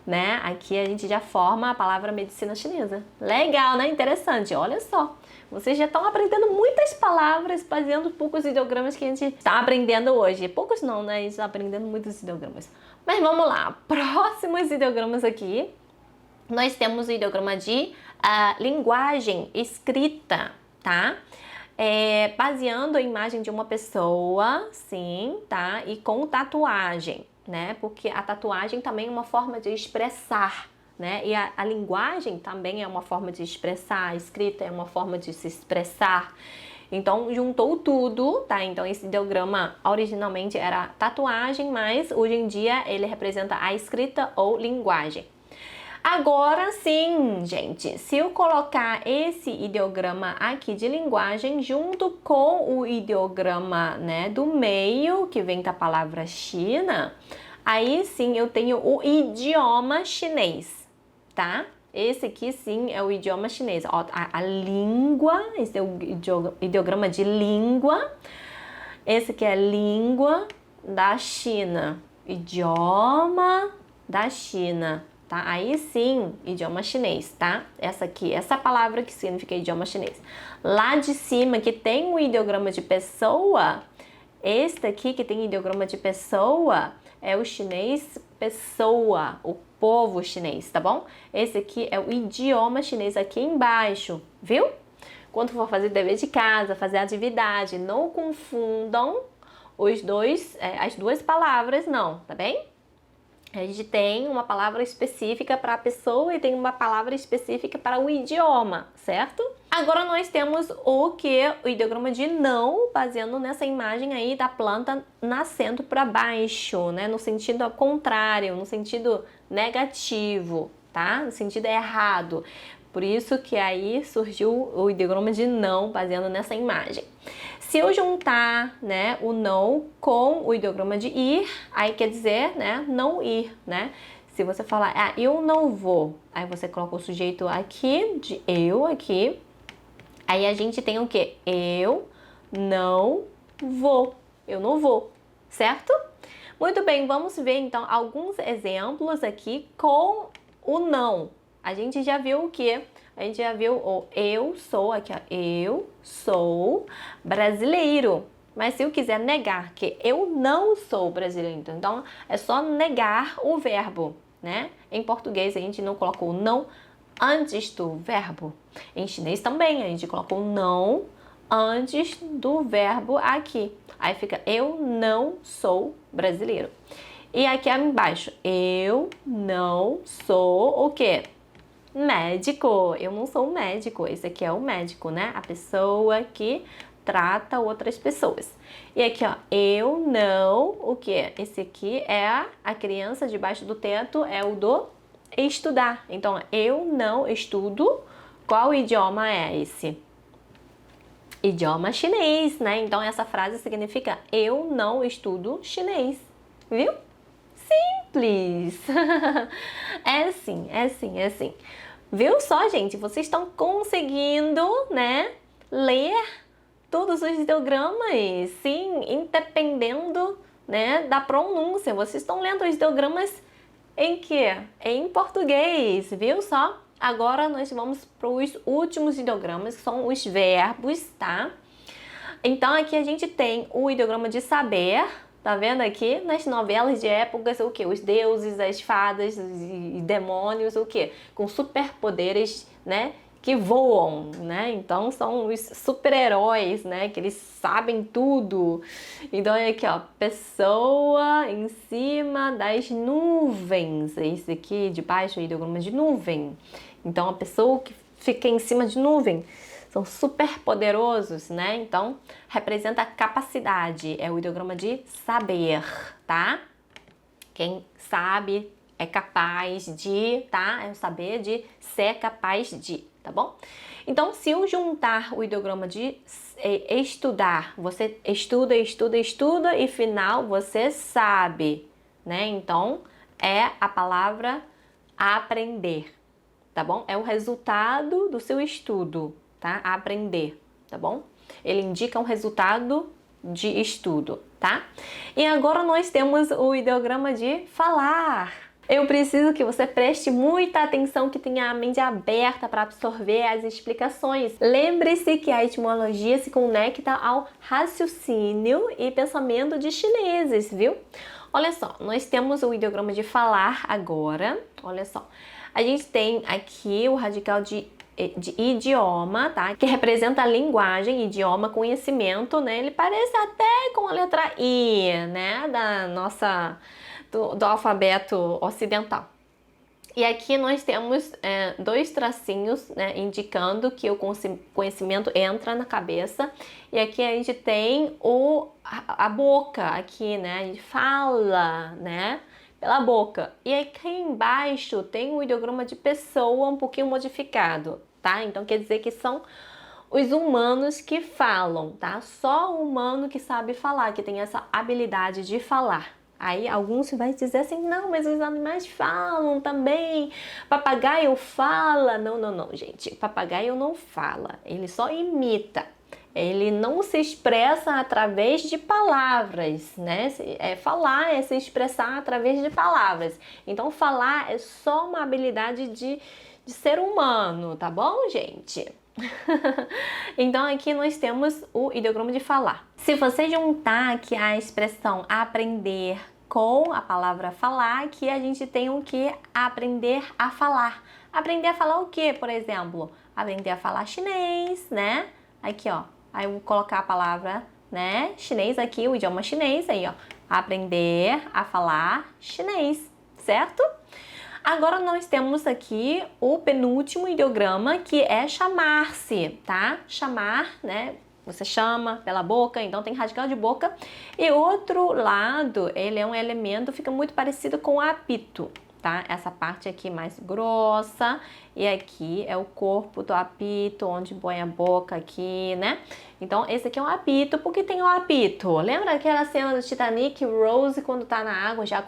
né? Aqui a gente já forma a palavra medicina chinesa. Legal, né? Interessante. Olha só. Vocês já estão aprendendo muitas palavras baseando poucos ideogramas que a gente está aprendendo hoje. Poucos não, né? A gente está aprendendo muitos ideogramas. Mas vamos lá. Próximos ideogramas aqui. Nós temos o ideograma de linguagem escrita, tá? Baseando a imagem de uma pessoa, sim, tá? E com tatuagem, né? Porque a tatuagem também é uma forma de expressar, né? E a linguagem também é uma forma de expressar, a escrita é uma forma de se expressar. Então, juntou tudo, tá? Então, esse ideograma originalmente era tatuagem, mas hoje em dia ele representa a escrita ou linguagem. Agora sim, gente, se eu colocar esse ideograma aqui de linguagem junto com o ideograma, né, do meio, que vem da palavra China, aí sim eu tenho o idioma chinês, tá? Esse aqui sim é o idioma chinês. Ó, a língua, esse é o ideograma de língua. Esse aqui é a língua da China. Idioma da China. Tá? Aí sim, idioma chinês, tá? Essa palavra que significa idioma chinês. Lá de cima, que tem o ideograma de pessoa, este aqui que tem ideograma de pessoa, é o chinês pessoa, o povo chinês, tá bom? Esse aqui é o idioma chinês aqui embaixo, viu? Quando for fazer dever de casa, fazer atividade, não confundam as duas palavras, não, tá bem? A gente tem uma palavra específica para a pessoa e tem uma palavra específica para o idioma, certo? Agora nós temos o ideograma de não, baseando nessa imagem aí da planta nascendo para baixo, né? No sentido ao contrário, no sentido negativo, tá? No sentido errado. Por isso que aí surgiu o ideograma de não, baseando nessa imagem. Se eu juntar, né, o não com o ideograma de ir, aí quer dizer, né, não ir, né? Se você falar, eu não vou, aí você coloca o sujeito aqui, de eu aqui, aí a gente tem o quê? Eu não vou, certo? Muito bem, vamos ver então alguns exemplos aqui com o não. A gente já viu o quê? A gente já viu o eu sou, aqui ó, eu sou brasileiro. Mas se eu quiser negar que eu não sou brasileiro, então é só negar o verbo, né? Em português a gente não colocou não antes do verbo. Em chinês também a gente colocou não antes do verbo aqui. Aí fica eu não sou brasileiro. E aqui embaixo, eu não sou o quê? Médico. Eu não sou médico. Esse aqui é o médico, né? A pessoa que trata outras pessoas. E aqui, ó, eu não, o quê? Esse aqui é a criança debaixo do teto, é o do estudar. Então, eu não estudo. Qual idioma é esse? Idioma chinês, né? Então, essa frase significa eu não estudo chinês. Viu? Simples! É assim. Viu só, gente? Vocês estão conseguindo, né, ler todos os ideogramas, sim, independendo, né, da pronúncia. Vocês estão lendo os ideogramas em quê? Em português, viu só? Agora nós vamos para os últimos ideogramas, que são os verbos, tá? Então aqui a gente tem o ideograma de saber. Tá vendo aqui? Nas novelas de épocas, o que? Os deuses, as fadas e demônios, o que? Com superpoderes, né? Que voam, né? Então, são os super-heróis, né? Que eles sabem tudo. Então, é aqui, ó. Pessoa em cima das nuvens. Esse aqui, de baixo, é o ideograma de nuvem. Então, a pessoa que fica em cima de nuvem. São super poderosos, né? Então, representa a capacidade. É o ideograma de saber, tá? Quem sabe é capaz de, tá? É o saber de ser capaz de, tá bom? Então, se eu juntar o ideograma de estudar, você estuda e final você sabe, né? Então, é a palavra aprender, tá bom? É o resultado do seu estudo. Tá? Aprender, tá bom? Ele indica um resultado de estudo, tá? E agora nós temos o ideograma de falar. Eu preciso que você preste muita atenção, que tenha a mente aberta para absorver as explicações. Lembre-se que a etimologia se conecta ao raciocínio e pensamento de chineses, viu? Olha só, nós temos o ideograma de falar agora. Olha só, a gente tem aqui o radical de idioma, tá? Que representa a linguagem, idioma, conhecimento, né? Ele parece até com a letra I, né? Do alfabeto ocidental. E aqui nós temos dois tracinhos, né? Indicando que o conhecimento entra na cabeça. E aqui a gente tem a boca, aqui, né? A gente fala, né? pela boca. E aqui embaixo tem o ideograma de pessoa um pouquinho modificado, tá? Então quer dizer que são os humanos que falam, tá? Só o humano que sabe falar, que tem essa habilidade de falar. Aí alguns vai dizer assim, não, mas os animais falam também, papagaio fala. Não, não, não, gente, papagaio não fala, ele só imita. Ele não se expressa através de palavras, né? Falar é se expressar através de palavras. Então, falar é só uma habilidade de ser humano, tá bom, gente? Então, aqui nós temos o ideograma de falar. Se você juntar aqui a expressão aprender com a palavra falar, aqui a gente tem o que? Aprender a falar. Aprender a falar o que, por exemplo? Aprender a falar chinês, né? Aqui, ó. Aí eu vou colocar a palavra, né, chinês aqui, o idioma chinês, aí, ó. Aprender a falar chinês, certo? Agora nós temos aqui o penúltimo ideograma, que é chamar-se, tá? Chamar, né? Você chama pela boca, então tem radical de boca. E outro lado, ele é um elemento, fica muito parecido com o apito, tá? Essa parte aqui mais grossa e aqui é o corpo do apito, onde põe a boca aqui, né? Então esse aqui é um apito, porque tem o apito. Lembra aquela cena do Titanic, Rose quando tá na água já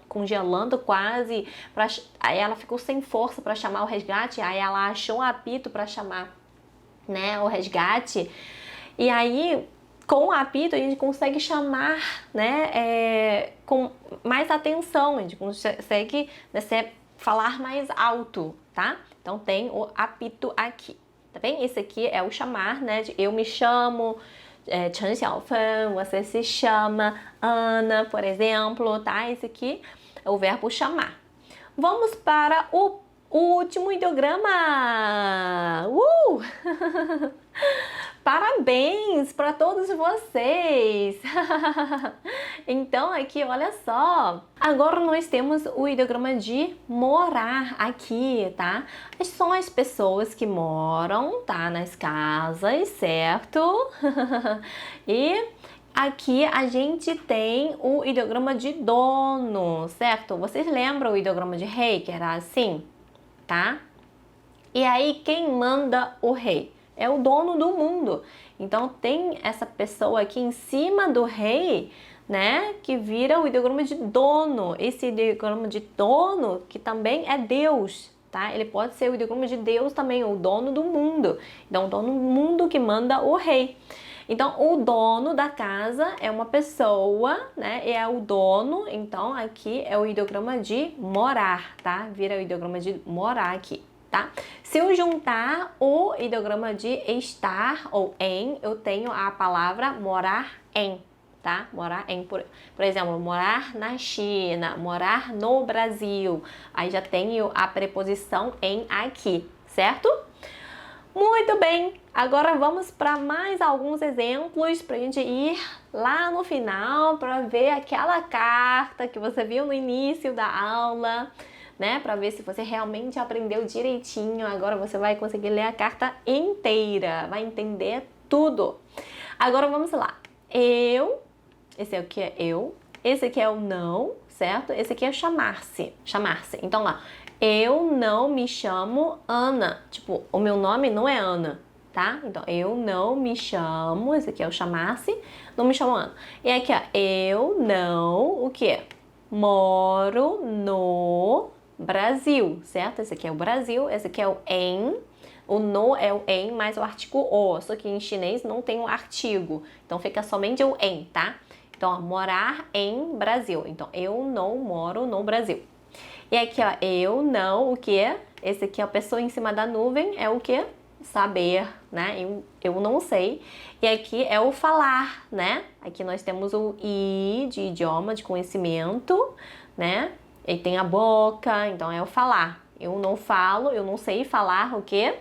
congelando quase, aí ela ficou sem força para chamar o resgate, aí ela achou um apito para chamar, né, o resgate. E aí com o apito a gente consegue chamar, né, com mais atenção, a gente consegue, né, falar mais alto, tá? Então tem o apito aqui, tá bem? Esse aqui é o chamar, né, de eu me chamo Chen Xiaofan, você se chama Ana, por exemplo, tá? Esse aqui é o verbo chamar. Vamos para o último ideograma! Parabéns para todos vocês! Então aqui, olha só. Agora nós temos o ideograma de morar aqui, tá? São as pessoas que moram, tá? Nas casas, certo? E aqui a gente tem o ideograma de dono, certo? Vocês lembram o ideograma de rei, que era assim, tá? E aí quem manda o rei? É o dono do mundo. Então tem essa pessoa aqui em cima do rei, né, que vira o ideograma de dono. Esse ideograma de dono, que também é Deus, tá? Ele pode ser o ideograma de Deus também, o dono do mundo. Então, o dono do mundo que manda o rei. Então, o dono da casa é uma pessoa, né? E é o dono, então aqui é o ideograma de morar, tá? Vira o ideograma de morar aqui. Tá? Se eu juntar o ideograma de estar ou em, eu tenho a palavra morar em, tá? Morar em, por exemplo, morar na China, morar no Brasil. Aí já tenho a preposição em aqui, certo? Muito bem, agora vamos para mais alguns exemplos para a gente ir lá no final para ver aquela carta que você viu no início da aula, né? Para ver se você realmente aprendeu direitinho. Agora você vai conseguir ler a carta inteira, vai entender tudo. Agora vamos lá. Esse aqui é eu, esse aqui é o não, certo? Esse aqui é chamar-se, chamar-se. Então lá, eu não me chamo Ana. Tipo, o meu nome não é Ana, tá? Então, eu não me chamo, esse aqui é o chamar-se, não me chamo Ana. E aqui, ó, eu não, o quê? Moro no Brasil, certo? Esse aqui é o Brasil, esse aqui é o em, o no é o em mais o artigo o, só que em chinês não tem o artigo, então fica somente o em, tá? Então, ó, morar em Brasil, então eu não moro no Brasil. E aqui, ó, eu não, o que? Esse aqui é a pessoa em cima da nuvem, é o que? Saber, né? Eu não sei. E aqui é o falar, né? Aqui nós temos o i de idioma, de conhecimento, né? E tem a boca, então é o falar. Eu não falo, eu não sei falar o quê?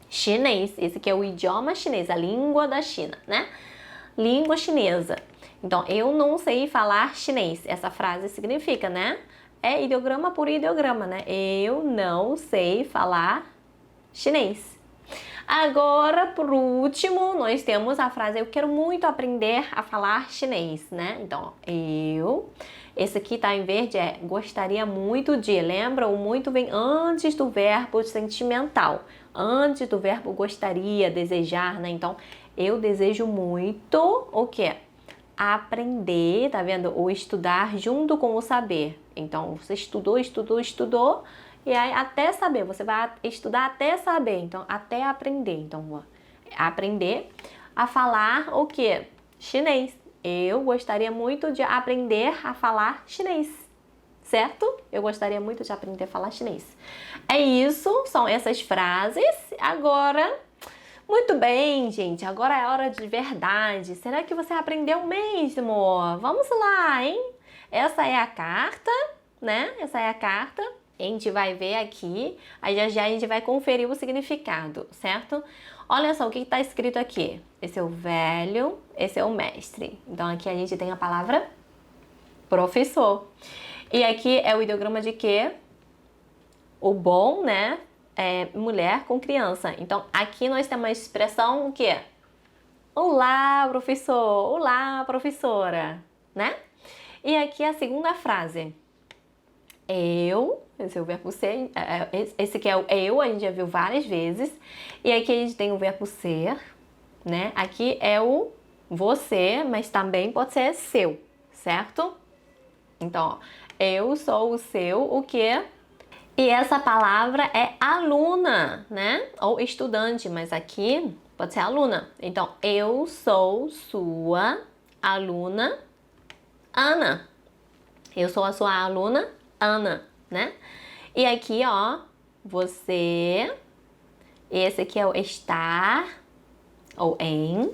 Chinês. Esse aqui é o idioma chinês, a língua da China, né? Língua chinesa. Então, eu não sei falar chinês. Essa frase significa, né? É ideograma por ideograma, né? Eu não sei falar chinês. Agora, por último, nós temos a frase: eu quero muito aprender a falar chinês, né? Então, esse aqui tá em verde, é gostaria muito de. Lembra? O muito vem antes do verbo sentimental, antes do verbo gostaria, desejar, né? Então, eu desejo muito o quê? Aprender, tá vendo? Ou estudar junto com o saber. Então, você estudou, e aí até saber, você vai estudar até saber, então até aprender. Então, aprender a falar o quê? Chinês. Eu gostaria muito de aprender a falar chinês, certo? Eu gostaria muito de aprender a falar chinês. É isso, são essas frases. Agora, muito bem, gente, agora é hora de verdade. Será que você aprendeu mesmo? Vamos lá, hein? Essa é a carta, né? Essa é a carta. A gente vai ver aqui, aí já a gente vai conferir o significado, certo? Olha só o que está escrito aqui. Esse é o velho, esse é o mestre. Então aqui a gente tem a palavra professor. E aqui é o ideograma de quê? O bom, né? É mulher com criança. Então aqui nós temos a expressão o quê? Olá, professor! Olá, professora! Né? E aqui a segunda frase. Esse é o verbo ser, esse aqui é o eu, a gente já viu várias vezes. E aqui a gente tem o verbo ser, né? Aqui é o você, mas também pode ser seu, certo? Então, ó, eu sou o seu, o quê? E essa palavra é aluna, né? Ou estudante, mas aqui pode ser aluna. Então, eu sou sua aluna, Ana. Eu sou a sua aluna, Ana, né? E aqui, ó, você. Esse aqui é o estar ou em.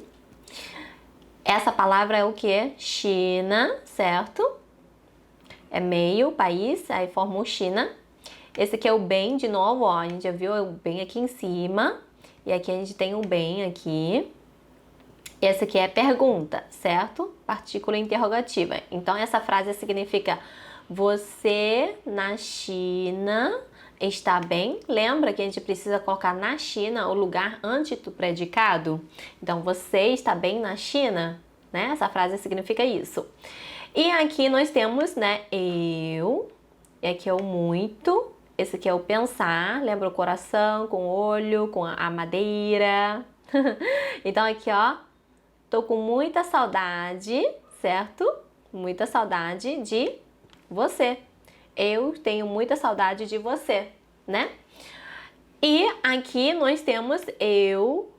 Essa palavra é o que? China, certo? É meio, país, aí forma o China. Esse aqui é o bem, de novo, ó, a gente já viu o bem aqui em cima. E aqui a gente tem o bem aqui. Esse aqui é pergunta, certo? Partícula interrogativa. Então, essa frase significa: você na China está bem? Lembra que a gente precisa colocar na China o lugar antes do predicado? Então, você está bem na China? Né? Essa frase significa isso. E aqui nós temos, né, eu. E aqui é o muito. Esse aqui é o pensar. Lembra o coração com o olho, com a madeira. Então, aqui, ó. Tô com muita saudade, certo? Muita saudade de você. Eu tenho muita saudade de você, né? E aqui nós temos eu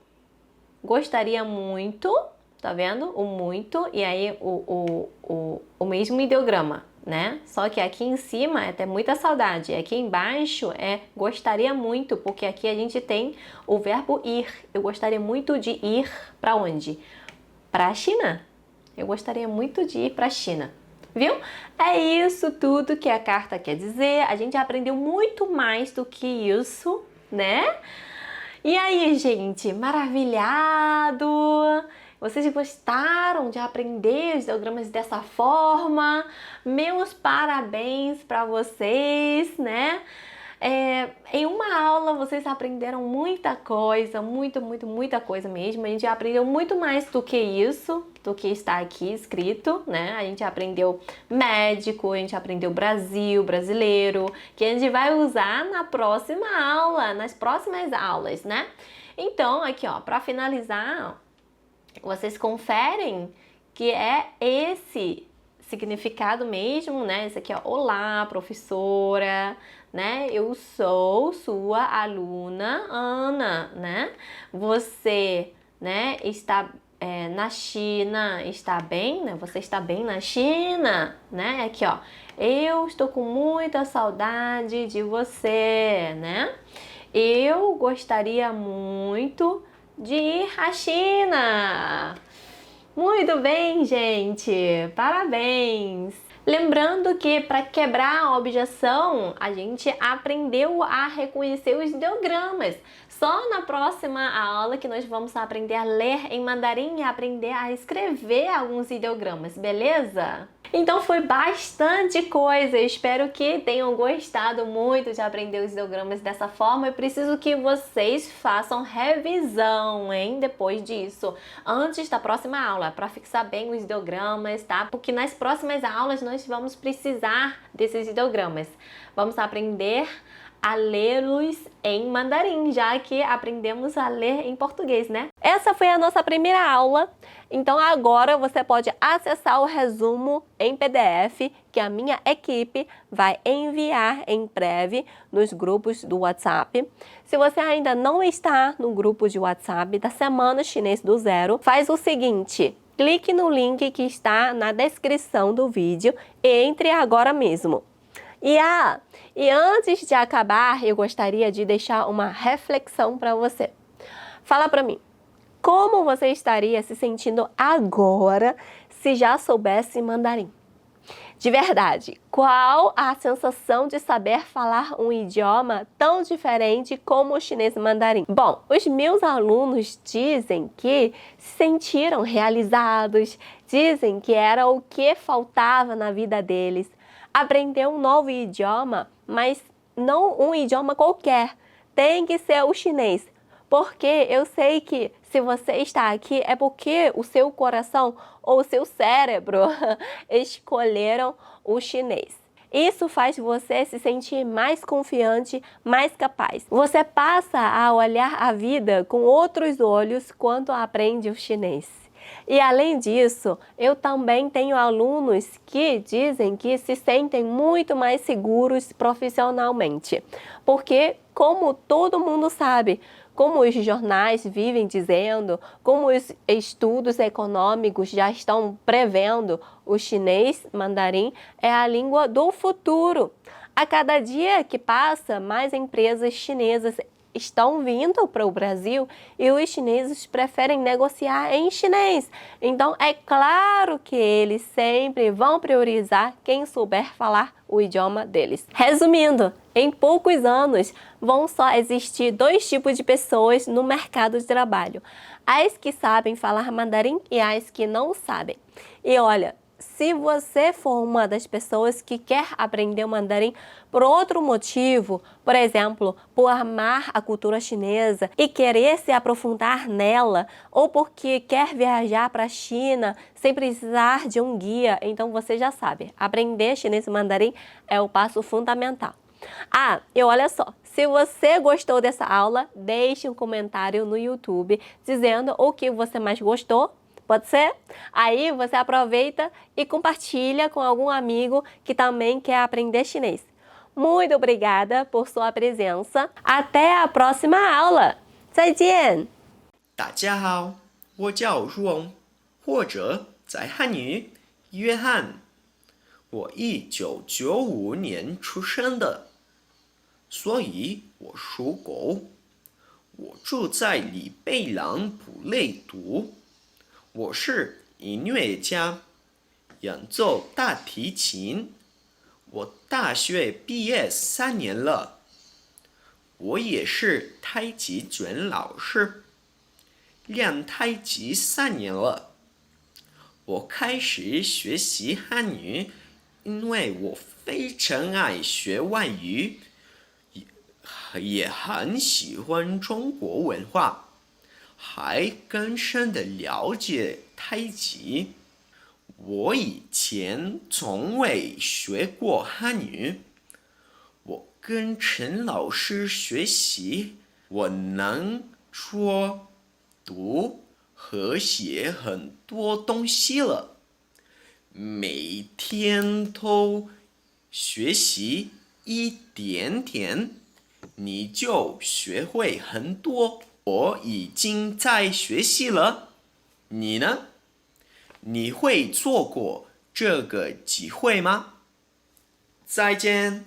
gostaria muito, tá vendo? O muito e aí o mesmo ideograma, né? Só que aqui em cima é ter muita saudade. Aqui embaixo é gostaria muito, porque aqui a gente tem o verbo ir. Eu gostaria muito de ir para onde? Para a China. Eu gostaria muito de ir para a China. Viu? É isso tudo que a carta quer dizer. A gente aprendeu muito mais do que isso, né? E aí, gente, maravilhado? Vocês gostaram de aprender os ideogramas dessa forma? Meus parabéns para vocês, né? Em uma aula vocês aprenderam muita coisa, muita coisa mesmo. A gente aprendeu muito mais do que isso, do que está aqui escrito, né? A gente aprendeu médico, a gente aprendeu Brasil, brasileiro, que a gente vai usar na próxima aula, nas próximas aulas, né? Então, aqui, ó, para finalizar, vocês conferem que é esse significado mesmo, né? Esse aqui, ó, olá, professora, né? Eu sou sua aluna, Ana, né? Você, né, está na China, está bem, né? Você está bem na China, né? Aqui, ó, eu estou com muita saudade de você, né? Eu gostaria muito de ir à China. Muito bem, gente! Parabéns! Lembrando que para quebrar a objeção, a gente aprendeu a reconhecer os ideogramas. Só Só na próxima aula que nós vamos aprender a ler em mandarim e aprender a escrever alguns ideogramas, beleza? Então foi bastante coisa, espero que tenham gostado muito de aprender os ideogramas dessa forma. Eu preciso que vocês façam revisão, hein, depois disso, antes da próxima aula, para fixar bem os ideogramas, tá? Porque nas próximas aulas nós vamos precisar desses ideogramas. Vamos aprender a lê-los em mandarim, já que aprendemos a ler em português, né? Essa foi a nossa primeira aula, então agora você pode acessar o resumo em PDF que a minha equipe vai enviar em breve nos grupos do WhatsApp. Se você ainda não está no grupo de WhatsApp da Semana Chinês do Zero, faz o seguinte: clique no link que está na descrição do vídeo e entre agora mesmo. E antes de acabar, eu gostaria de deixar uma reflexão para você. Fala para mim, como você estaria se sentindo agora se já soubesse mandarim? De verdade, qual a sensação de saber falar um idioma tão diferente como o chinês mandarim? Bom, os meus alunos dizem que se sentiram realizados, dizem que era o que faltava na vida deles. Aprender um novo idioma, mas não um idioma qualquer, tem que ser o chinês. Porque eu sei que se você está aqui é porque o seu coração ou o seu cérebro escolheram o chinês. Isso faz você se sentir mais confiante, mais capaz. Você passa a olhar a vida com outros olhos quando aprende o chinês. E além disso, eu também tenho alunos que dizem que se sentem muito mais seguros profissionalmente. Porque, como todo mundo sabe, como os jornais vivem dizendo, como os estudos econômicos já estão prevendo, o chinês mandarim é a língua do futuro. A cada dia que passa, mais empresas chinesas estão vindo para o Brasil e os chineses preferem negociar em chinês. Então, é claro que eles sempre vão priorizar quem souber falar o idioma deles. Resumindo, em poucos anos vão só existir dois tipos de pessoas no mercado de trabalho: as que sabem falar mandarim e as que não sabem. E olha, se você for uma das pessoas que quer aprender o mandarim por outro motivo, por exemplo, por amar a cultura chinesa e querer se aprofundar nela, ou porque quer viajar para a China sem precisar de um guia, então você já sabe, aprender chinês e mandarim é o passo fundamental. E olha só, se você gostou dessa aula, deixe um comentário no YouTube dizendo o que você mais gostou. Pode ser? Aí você aproveita e compartilha com algum amigo que também quer aprender chinês. Muito obrigada por sua presença. Até a próxima aula. 再见。大家好，我叫Ron，或者在汉语约翰。我1995年出生的，所以我属狗。我住在里贝朗普雷图。我是音乐家，演奏大提琴。我大学毕业3年了。我也是太极拳老师，练太极3年了。我开始学习汉语，因为我非常爱学外语，也很喜欢中国文化。还更深的了解太极。我以前从未学过汉语，我跟陈老师学习，我能说、读和写很多东西了。每天都学习一点点，你就学会很多。我已经在学习了，你呢？你会错过这个机会吗？再见。